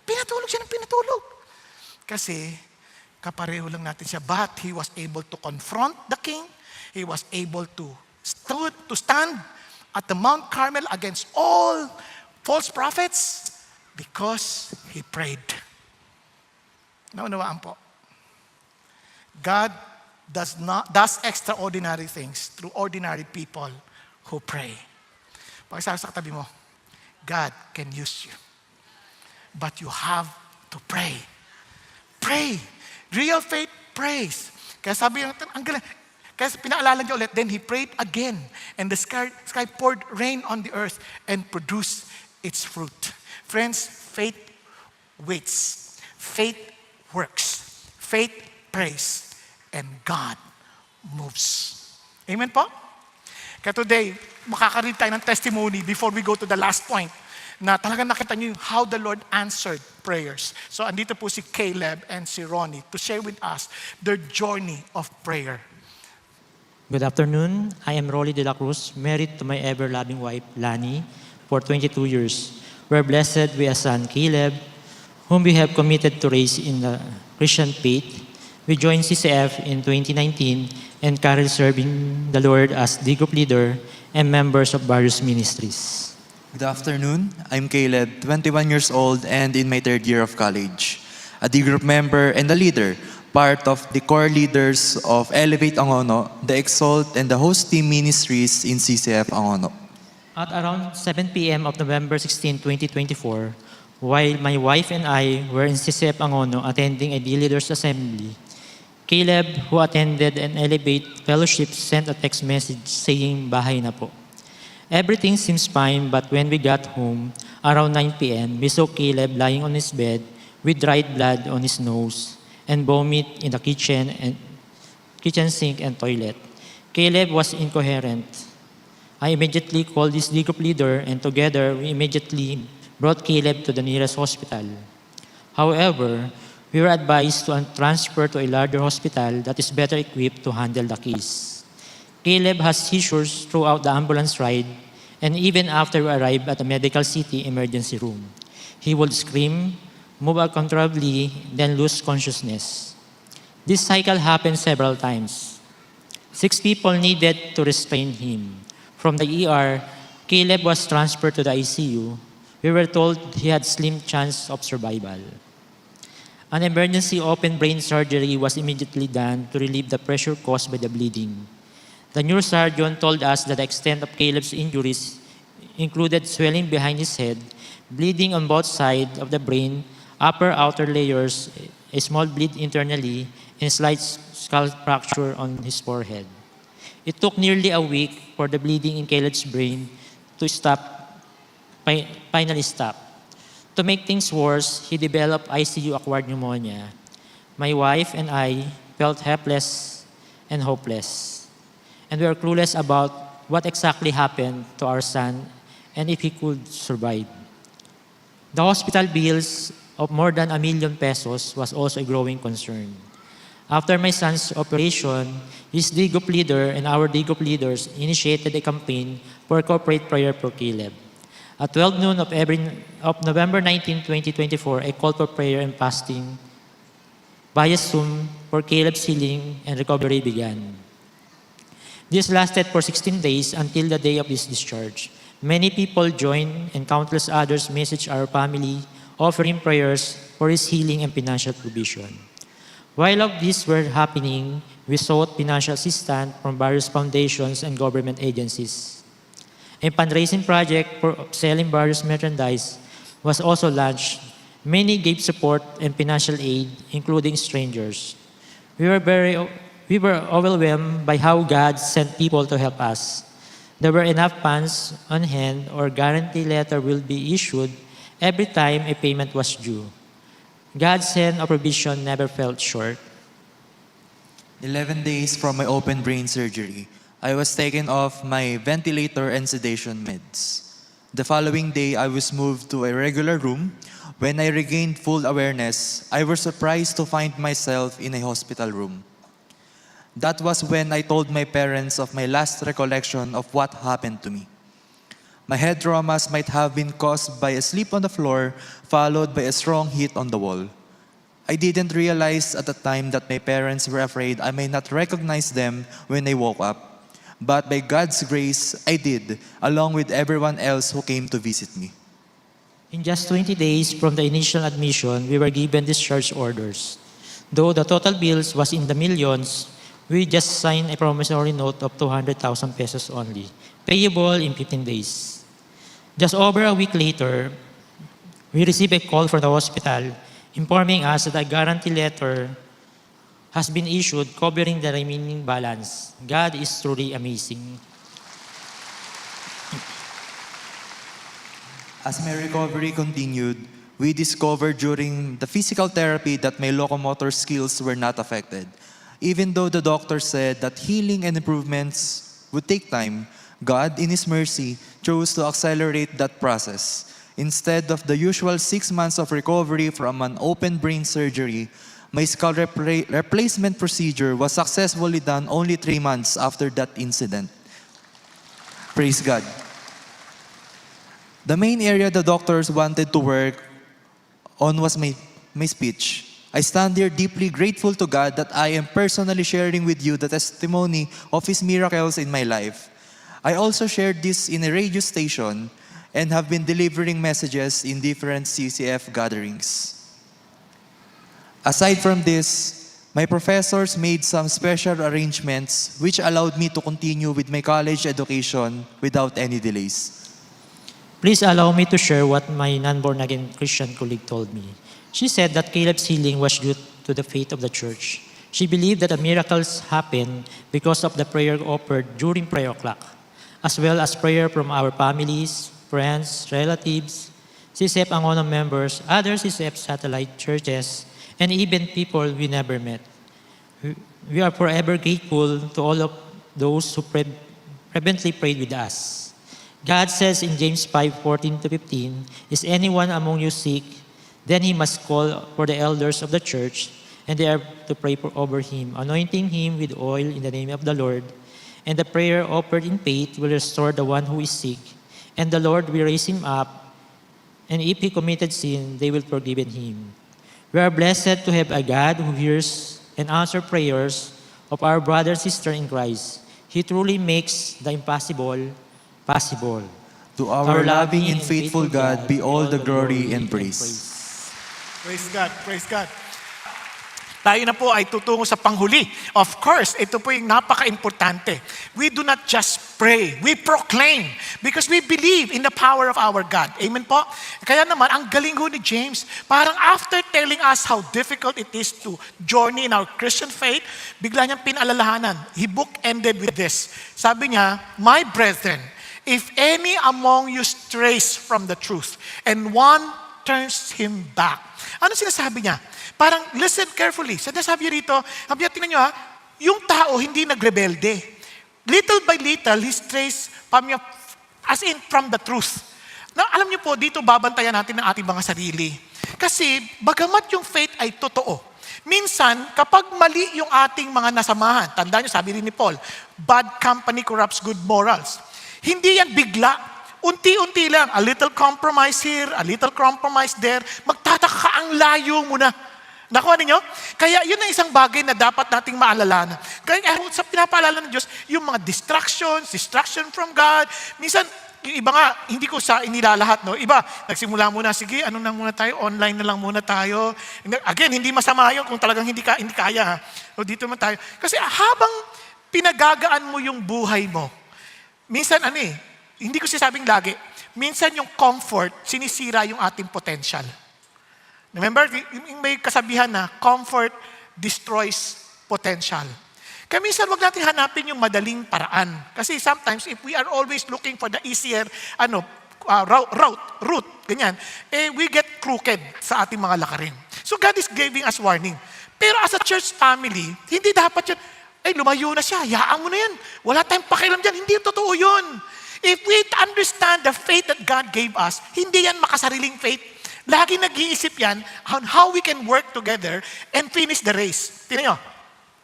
Pinatulog siya ng pinatulog. Kasi kapareho lang natin siya. But he was able to confront the king. He was able to stand at the Mount Carmel against all false prophets because he prayed. Naunawaan po. God does extraordinary things through ordinary people who pray. Pakisabi sa katabi mo, God can use you. But you have to pray. Pray. Real faith prays. Kaya sabi natin, ang galing. Kaya pinaalala niya ulit, then he prayed again, and the sky poured rain on the earth and produced its fruit. Friends, faith waits. Faith works. Faith prays. And God moves. Amen po? Kaya today, makakaread tayo ng testimony before we go to the last point na talagang nakita niyo how the Lord answered prayers. So andito po si Caleb and si Ronnie to share with us their journey of prayer. Good afternoon. I am Rolly de la Cruz, married to my ever-loving wife, Lani, for 22 years. We're blessed with a son, Caleb, whom we have committed to raise in the Christian faith. We joined CCF in 2019 and currently serving the Lord as the group leader and members of various ministries. Good afternoon. I'm Caleb, 21 years old and in my 3rd year of college. A D group member and a leader, part of the core leaders of Elevate Angono, the Exalt and the Host Team Ministries in CCF Angono. At around 7 p.m. of November 16, 2024, while my wife and I were in CCF Angono attending a D Leaders Assembly, Caleb, who attended an Elevate Fellowship, sent a text message saying, "Bahay na po." Everything seems fine, but when we got home, around 9 p.m., we saw Caleb lying on his bed with dried blood on his nose and vomit in the kitchen sink and toilet. Caleb was incoherent. I immediately called his group leader, and together we immediately brought Caleb to the nearest hospital. However, we were advised to transfer to a larger hospital that is better equipped to handle the case. Caleb has seizures throughout the ambulance ride and even after we arrived at the medical city emergency room. He would scream, move uncontrollably, then lose consciousness. This cycle happened several times. 6 people needed to restrain him. From the ER, Caleb was transferred to the ICU. We were told he had slim chance of survival. An emergency open brain surgery was immediately done to relieve the pressure caused by the bleeding. The neurosurgeon told us that the extent of Caleb's injuries included swelling behind his head, bleeding on both sides of the brain, upper outer layers, a small bleed internally, and a slight skull fracture on his forehead. It took nearly a week for the bleeding in Caleb's brain to finally stop. To make things worse, he developed ICU-acquired pneumonia. My wife and I felt helpless and hopeless, and we were clueless about what exactly happened to our son and if he could survive. The hospital bills of more than ₱1 million was also a growing concern. After my son's operation, his DGOP leader and our DGOP leaders initiated a campaign for corporate prayer for Caleb. At 12 noon of November 19, 2024, a call for prayer and fasting via Zoom for Caleb's healing and recovery began. This lasted for 16 days until the day of his discharge. Many people joined and countless others messaged our family offering prayers for his healing and financial provision. While all of these were happening, we sought financial assistance from various foundations and government agencies. A fundraising project for selling various merchandise was also launched. Many gave support and financial aid, including strangers. We were overwhelmed by how God sent people to help us. There were enough funds on hand or guarantee letter will be issued every time a payment was due. God's hand of provision never felt short. 11 days from my open brain surgery, I was taken off my ventilator and sedation meds. The following day, I was moved to a regular room. When I regained full awareness, I was surprised to find myself in a hospital room. That was when I told my parents of my last recollection of what happened to me. My head traumas might have been caused by a sleep on the floor, followed by a strong hit on the wall. I didn't realize at the time that my parents were afraid I may not recognize them when I woke up. But by God's grace, I did, along with everyone else who came to visit me. In just 20 days from the initial admission, we were given discharge orders. Though the total bills was in the millions, we just signed a promissory note of 200,000 pesos only, payable in 15 days. Just over a week later, we received a call from the hospital informing us that a guarantee letter has been issued covering the remaining balance. God is truly amazing. As my recovery continued, we discovered during the physical therapy that my locomotor skills were not affected. Even though the doctor said that healing and improvements would take time, God, in His mercy, chose to accelerate that process. Instead of the usual 6 months of recovery from an open brain surgery, my skull replacement procedure was successfully done only 3 months after that incident. Praise God. The main area the doctors wanted to work on was my speech. I stand here deeply grateful to God that I am personally sharing with you the testimony of His miracles in my life. I also shared this in a radio station and have been delivering messages in different CCF gatherings. Aside from this, my professors made some special arrangements which allowed me to continue with my college education without any delays. Please allow me to share what my non-born-again Christian colleague told me. She said that Caleb's healing was due to the faith of the church. She believed that the miracles happened because of the prayer offered during prayer o'clock, as well as prayer from our families, friends, relatives, CCF Angono members, other CCF satellite churches, and even people we never met. We are forever grateful to all of those who fervently prayed with us. God says in James 5:14-15, "Is anyone among you sick? Then he must call for the elders of the church, and they are to pray over him, anointing him with oil in the name of the Lord. And the prayer offered in faith will restore the one who is sick, and the Lord will raise him up. And if he committed sin, they will forgive him. We are blessed to have a God who hears and answers prayers of our brother and sister in Christ. He truly makes the impossible possible. To our loving and faithful God be all the glory and praise. Praise God, praise God. Tayo na po ay tutungo sa panghuli. Of course, ito po yung napaka-importante. We do not just pray, we proclaim because we believe in the power of our God. Amen po? Kaya naman, ang galing ho ni James, parang after telling us how difficult it is to journey in our Christian faith, bigla niyang pinalalahanan. He book-ended with this. Sabi niya, "My brethren, if any among you strays from the truth, and one turns him back." Ano sinasabi niya? Parang, listen carefully. Sinasabi niya rito, sabi niya, tingnan niyo yung tao hindi nagrebelde. Little by little, he strays from the truth. Na, alam niyo po, dito babantayan natin ang ating mga sarili. Kasi, bagamat yung faith ay totoo, minsan, kapag mali yung ating mga nasamahan, tandaan niyo, sabi rin ni Paul, bad company corrupts good morals. Hindi yan bigla. Unti-unti lang, a little compromise here, a little compromise there, magtataka ka ang layo mo na. Nakuha ninyo? Kaya yun ang isang bagay na dapat nating maalala. Kaya sa pinapaalala ng Diyos, yung mga distraction from God. Minsan, yung iba nga, hindi ko sa inilalahat, no? Iba, nagsimula muna, sige, ano na muna tayo, online na lang muna tayo. Again, hindi masama yun kung talagang hindi kaya. Ha? O dito man tayo. Kasi habang pinagagaan mo yung buhay mo, minsan hindi ko sinasabing lagi, minsan yung comfort, sinisira yung ating potential. Remember, may kasabihan na, comfort destroys potential. Kaya minsan wag natin hanapin yung madaling paraan. Kasi sometimes, if we are always looking for the easier route, ganyan, we get crooked sa ating mga lakarin. So God is giving us warning. Pero as a church family, hindi dapat yun, lumayo na siya, hayaan mo na yan. Wala tayong pakialam dyan, hindi totoo yun. If we understand the faith that God gave us, hindi yan makasariling faith. Lagi nag-iisip yan on how we can work together and finish the race. Tingnan nyo,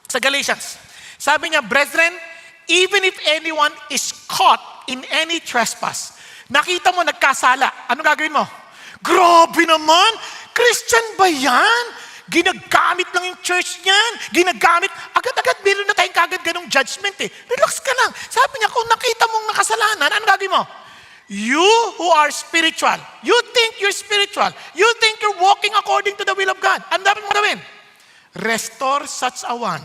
sa Galatians, sabi niya, brethren, even if anyone is caught in any trespass, nakita mo nagkasala, ano gagawin mo? Grabe naman! Christian ba yan? Ginagamit lang yung church niyan. Ginagamit. Agad-agad, meron na tayong kagad ganong judgment eh. Relax ka lang. Sabi niya, kung nakita mong nakasalanan, ano gagawin mo? You who are spiritual, you think you're spiritual, you think you're walking according to the will of God. Ano dapat mo gawin? Restore such a one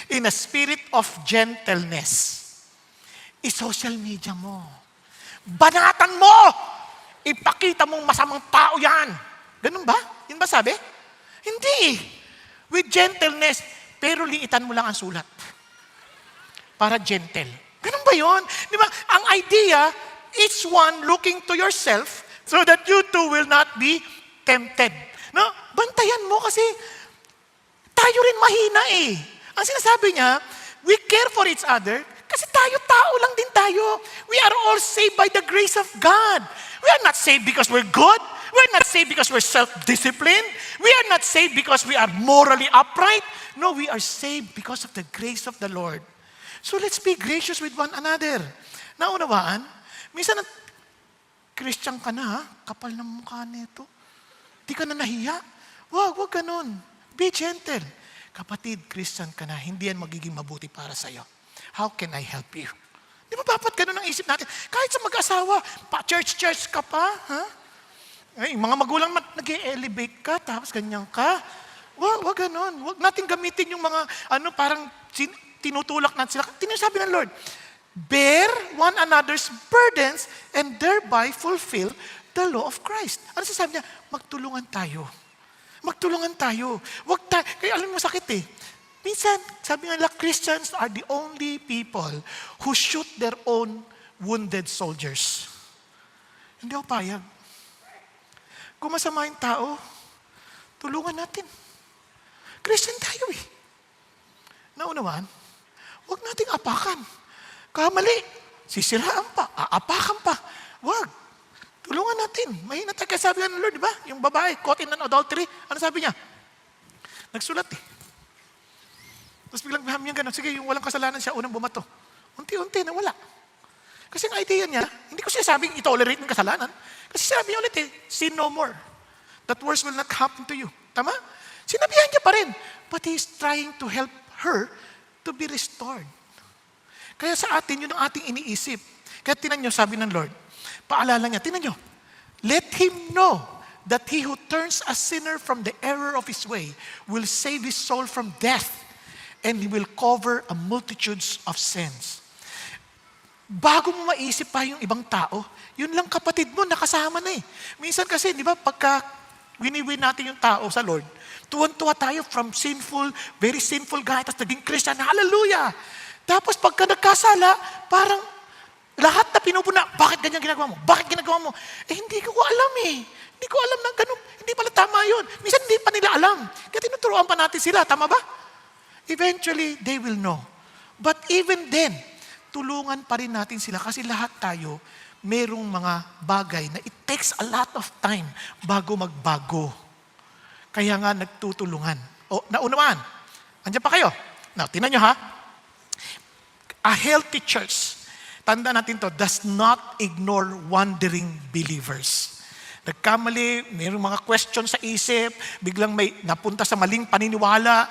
in a spirit of gentleness. I-social media mo. Banatan mo! Ipakita mong masamang tao yan. Ganun ba? Yun ba sabi? Hindi. With gentleness, pero liitan mo lang ang sulat. Para gentle. Ganun ba yun? Di ba? Ang idea, each one looking to yourself so that you too will not be tempted. No? Bantayan mo kasi tayo rin mahina eh. Ang sinasabi niya, we care for each other kasi tao lang din tayo. We are all saved by the grace of God. We are not saved because we're good. We are not saved because we're self-disciplined. We are not saved because we are morally upright. No, we are saved because of the grace of the Lord. So let's be gracious with one another. Naunawaan? Minsan, Christian ka na, ha? Kapal ng mukha nito. Di ka na nahiya. Wag ganun. Be gentle. Kapatid, Christian ka na, hindi yan magiging mabuti para sa'yo. How can I help you? Di ba dapat ganun ang isip natin? Kahit sa mag-asawa, church ka pa, ha? Mga magulang nag-elevate ka, tapos ganyan ka. Wag ganun. Wag natin gamitin yung mga, parang tinutulak natin sila. Tinasabi ng Lord, bear one another's burdens and thereby fulfill the law of Christ. Ano sasabi niya? Magtulungan tayo. Magtulungan tayo. Kaya alam mo sakit eh. Minsan, sabi nga Christians are the only people who shoot their own wounded soldiers. Hindi ako payag. Kung masama yung tao, tulungan natin. Christian tayo eh. Naunawaan, huwag nating apakan. Kamali, sisiraan pa, aapakan pa. Wag. Tulungan natin. Mahina tayo. Kaya sabi nga ng Lord, di ba? Yung babae, caught in an adultery. Ano sabi niya? Nagsulat eh. Tapos biglang niya gano'n, sige, yung walang kasalanan siya, unang bumato. Unti-unti, nawala. Kasi ang idea niya, hindi ko siya sabing i-tolerate ng kasalanan. Kasi sabi niya ulit eh, sin no more. That worse will not happen to you. Tama? Sinabihan niya pa rin. But He's trying to help her to be restored. Kaya sa atin, yun ang ating iniisip. Kaya tinan niyo, sabi ng Lord, paalala niya, tinan niyo, let him know that he who turns a sinner from the error of his way will save his soul from death and he will cover a multitudes of sins. Bago mo maisip pa yung ibang tao, yun lang kapatid mo, nakasama na eh. Minsan kasi, di ba, pagka wini-win natin yung tao sa Lord, tuwan-tuwa tayo from sinful, very sinful guy, tapos naging Christian, hallelujah! Tapos pagka nagkasala, parang lahat na pinupuna, bakit ganyan ginagawa mo? Bakit ginagawa mo? Hindi ko alam eh. Hindi ko alam na ganun. Hindi pala tama yun. Minsan hindi pa nila alam. Kaya tinuturuan pa natin sila. Tama ba? Eventually, they will know. But even then, tulungan pa rin natin sila kasi lahat tayo merong mga bagay na it takes a lot of time bago magbago. Kaya nga nagtutulungan. O, naunawaan. Andiyan pa kayo. Now, tinan nyo ha. A healthy church, tanda natin to, does not ignore wandering believers. Nagkamali, mayroong mga question sa isip, biglang may napunta sa maling paniniwala.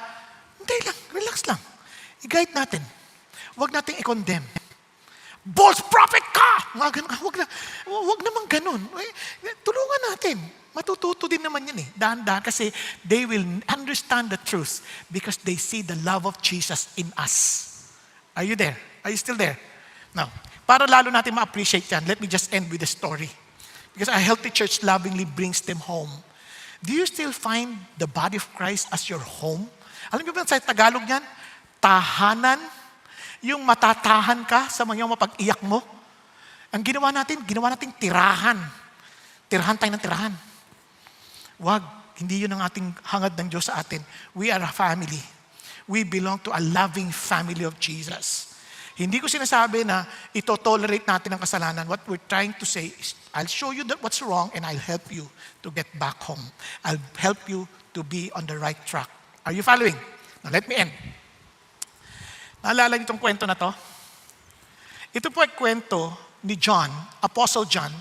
Hindi lang, relax lang. I-guide natin. Huwag nating i-condemn. False prophet ka! Huwag naman ganun. Tulungan natin. Matututo din naman yan eh. Dahan-dahan kasi they will understand the truth because they see the love of Jesus in us. Are you there? Are you still there? Now, para lalo natin ma-appreciate yan, let me just end with a story. Because a healthy church lovingly brings them home. Do you still find the body of Christ as your home? Alam niyo ba sa Tagalog yan? Tahanan. Yung matatahan ka sa mga mapag-iyak mo. Ang ginawa natin tirahan. Tirahan tayo ng tirahan. Wag, hindi yun ang ating hangad ng Diyos sa atin. We are a family. We belong to a loving family of Jesus. Hindi ko sinasabi na ito-tolerate natin ang kasalanan. What we're trying to say is, I'll show you that what's wrong and I'll help you to get back home. I'll help you to be on the right track. Are you following? Now, let me end. Naalala niyo itong kwento na to? Ito po ay kwento ni John, Apostle John,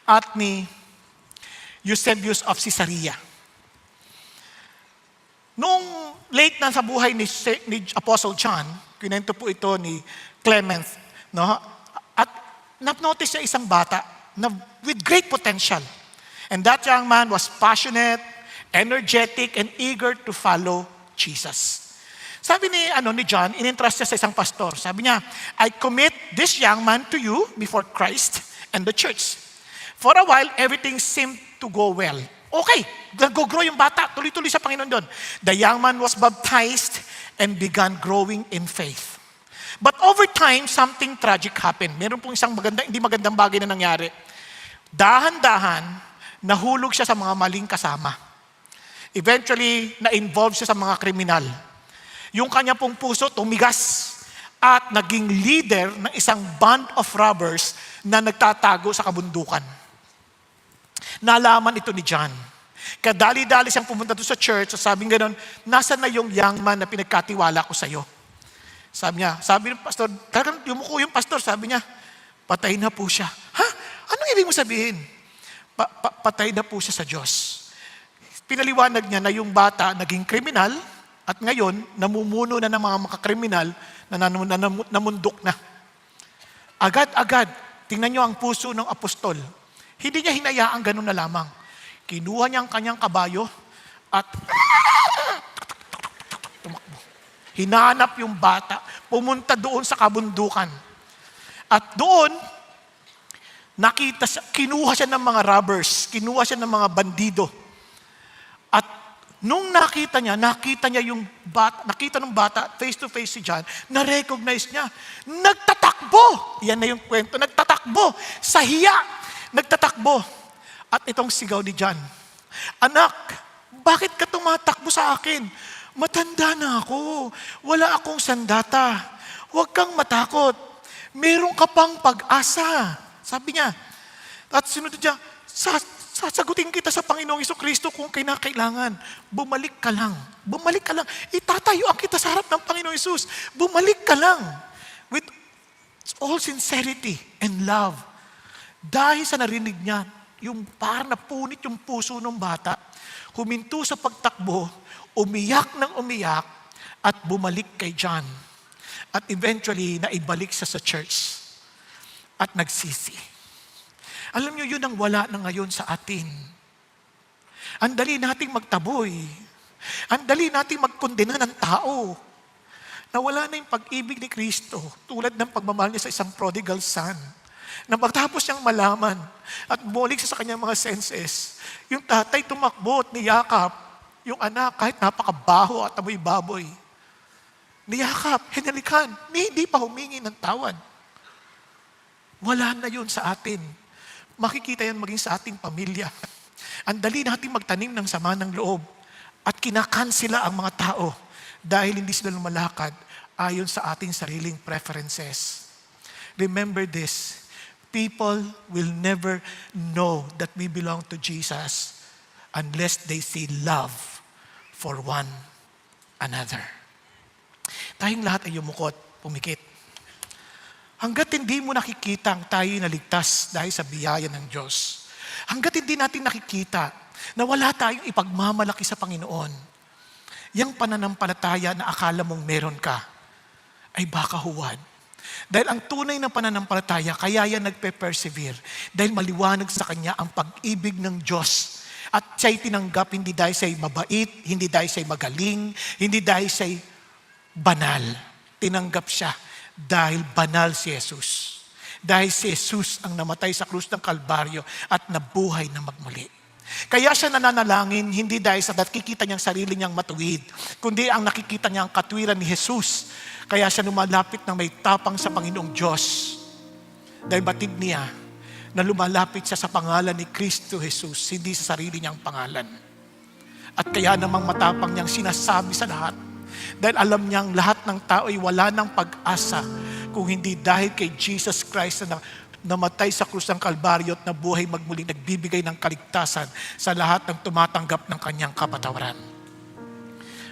at ni Eusebius of Caesarea. Noong late na sa buhay ni Apostle John, kinento po ito ni Clement, no? At na-notice niya isang bata na with great potential. And that young man was passionate, energetic, and eager to follow Jesus. Sabi ni John, in-entrust niya sa isang pastor. Sabi niya, I commit this young man to you before Christ and the church. For a while, everything seemed to go well. Okay, nag-grow yung bata, tuloy-tuloy sa Panginoon doon. The young man was baptized and began growing in faith. But over time, something tragic happened. Meron pong isang hindi magandang bagay na nangyari. Dahan-dahan, nahulog siya sa mga maling kasama. Eventually, na-involve siya sa mga kriminal. Yung kanya pong puso tumigas at naging leader ng isang band of robbers na nagtatago sa kabundukan. Nalaman ito ni John. Kaya dali-dali siyang pumunta doon sa church, sabing gano'n, nasa na yung young man na pinagkatiwala ko sa'yo? Sabi ng pastor, talagang yumuko yung pastor, sabi niya, patay na po siya. Ha? Anong ibig mo sabihin? Patay na po siya sa Diyos. Pinaliwanag niya na yung bata naging kriminal at ngayon, namumuno na ng mga makakriminal na namundok na. Agad-agad, tingnan niyo ang puso ng apostol. Hindi niya hinayaan ganun na lamang. Kinuha niya ang kanyang kabayo at tumakbo. Hinanap yung bata, pumunta doon sa kabundukan. At doon, kinuha siya ng mga robbers, kinuha siya ng mga bandido. At nung nakita niya yung bata, nakita ng bata, face to face si John, na-recognize niya, nagtatakbo. Yan na yung kwento, nagtatakbo. Sa hiya, nagtatakbo. At itong sigaw ni John, anak, bakit ka tumatakbo sa akin? Matanda na ako. Wala akong sandata. Huwag kang matakot. Meron ka pang pag-asa. Sabi niya. At sunod niya, sasagutin kita sa Panginoong Kristo kung kinakailangan. Bumalik ka lang. Bumalik ka lang. Itatayuan kita sa harap ng Panginoong Isus. Bumalik ka lang. With all sincerity and love. Dahil sa narinig niya, yung parang napunit yung puso ng bata, huminto sa pagtakbo, umiyak ng umiyak, at bumalik kay John. At eventually, naibalik siya sa church. At nagsisi. Alam niyo, yun ang wala na ngayon sa atin. Ang dali nating magtaboy. Ang dali nating magkondena ng tao. Nawala na yung pag-ibig ni Kristo, tulad ng pagmamahal niya sa isang prodigal son. Na pagtapos niyang malaman at bumalik siya sa kanyang mga senses, yung tatay tumakbo at niyakap, yung anak kahit napakabaho at amoy baboy. Niyakap, hinalikan, hindi pa humingi ng tawad. Wala na yun sa atin. Makikita yan maging sa ating pamilya. Ang dali natin magtanim ng sama ng loob at kinakansela ang mga tao dahil hindi sila lumalakad ayon sa ating sariling preferences. Remember this, people will never know that we belong to Jesus unless they see love for one another. Tayong lahat ay yumukot, pumikit. Hanggat hindi mo nakikita ang tayo'y naligtas dahil sa biyaya ng Diyos. Hanggat hindi natin nakikita na wala tayong ipagmamalaki sa Panginoon, yung pananampalataya na akala mong meron ka, ay baka huwad. Dahil ang tunay na pananampalataya, kaya yan nagpe-persevere. Dahil maliwanag sa Kanya ang pag-ibig ng Diyos. At siya'y tinanggap hindi dahil siya'y mabait, hindi dahil siya'y magaling, hindi dahil siya'y banal. Tinanggap siya dahil banal si Jesus. Dahil si Jesus ang namatay sa krus ng Kalbaryo at nabuhay na magmuli. Kaya siya nananalangin, hindi dahil sa nakikita niyang sarili niyang matuwid, kundi ang nakikita niya ang katwiran ni Jesus. Kaya siya lumalapit ng may tapang sa Panginoong Diyos. Dahil batid niya na lumalapit siya sa pangalan ni Kristo Jesus, hindi sa sarili niyang pangalan. At kaya namang matapang niyang sinasabi sa lahat, dahil alam niyang lahat ng tao ay wala ng pag-asa kung hindi dahil kay Jesus Christ na namatay sa krus ng Kalbaryo at nabuhay magmuli, nagbibigay ng kaligtasan sa lahat ng tumatanggap ng kanyang kapatawaran.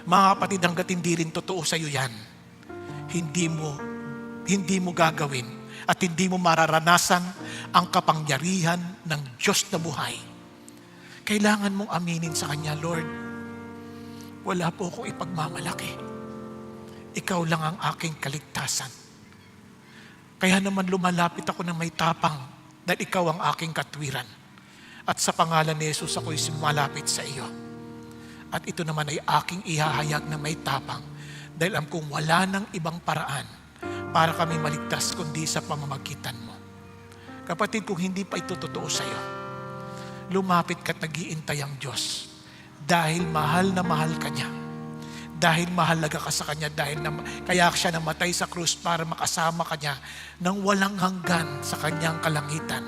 Mga kapatid, hanggat hindi rin totoo sa iyo yan, hindi mo gagawin at hindi mo mararanasan ang kapangyarihan ng Diyos na buhay. Kailangan mong aminin sa Kanya, Lord, wala po akong ipagmamalaki. Ikaw lang ang aking kaligtasan. Kaya naman lumalapit ako ng may tapang dahil ikaw ang aking katwiran. At sa pangalan ni Jesus ako'y sumalapit sa iyo. At ito naman ay aking ihahayag na may tapang dahil alam kong wala ng ibang paraan para kami maligtas kundi sa pamamagitan mo. Kapatid, kung hindi pa ito totoo sa iyo, lumapit ka't nag-iintay ang Diyos dahil mahal na mahal ka niya. Dahil mahalaga ka sa Kanya, kaya siya namatay sa krus para makasama ka niya nang walang hanggan sa Kanyang kalangitan.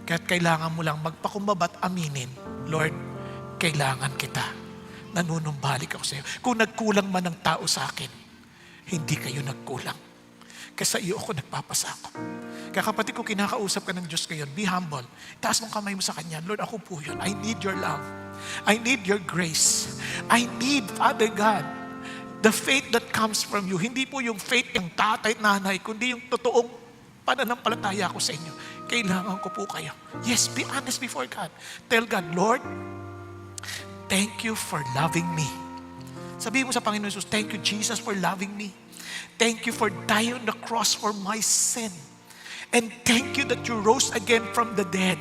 Kaya't kailangan mo lang magpakumbaba at aminin, Lord, kailangan kita. Nanunumbalik ako sa iyo. Kung nagkulang man ang tao sa akin, hindi kayo nagkulang. Kasi sa iyo ako nagpapasakop. Kaya kapatid, kung kinakausap ka ng Diyos ngayon, be humble. Taas mong kamay mo sa Kanya, Lord, ako po yun. I need your love. I need your grace. I need, Father God, the faith that comes from you. Hindi po yung faith ng tatay at nanay, kundi yung totoong pananampalataya ko sa inyo. Kailangan ko po kayo. Yes, be honest before God. Tell God, Lord, thank you for loving me. Sabihin mo sa Panginoon Jesus, thank you, Jesus, for loving me. Thank you for dying on the cross for my sin. And thank you that you rose again from the dead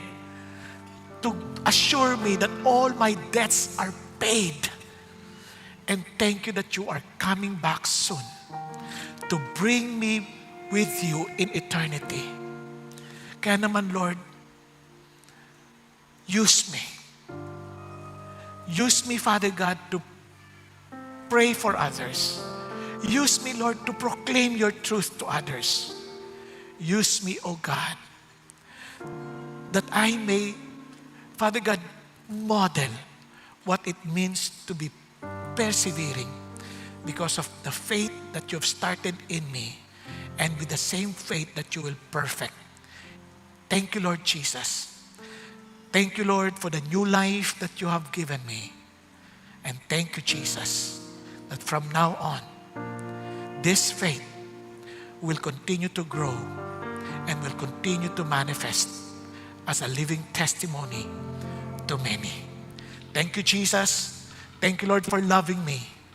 to assure me that all my debts are paid. And thank you that you are coming back soon to bring me with you in eternity. Kaya naman, Lord, use me. Use me, Father God, to pray for others. Use me, Lord, to proclaim your truth to others. Use me, O God, that I may, Father God, model what it means to be persevering because of the faith that you have started in me and with the same faith that you will perfect. Thank you, Lord Jesus. Thank you, Lord, for the new life that you have given me. And thank you, Jesus, that from now on, this faith will continue to grow and will continue to manifest as a living testimony to many. Thank you, Jesus. Thank you, Lord, for loving me.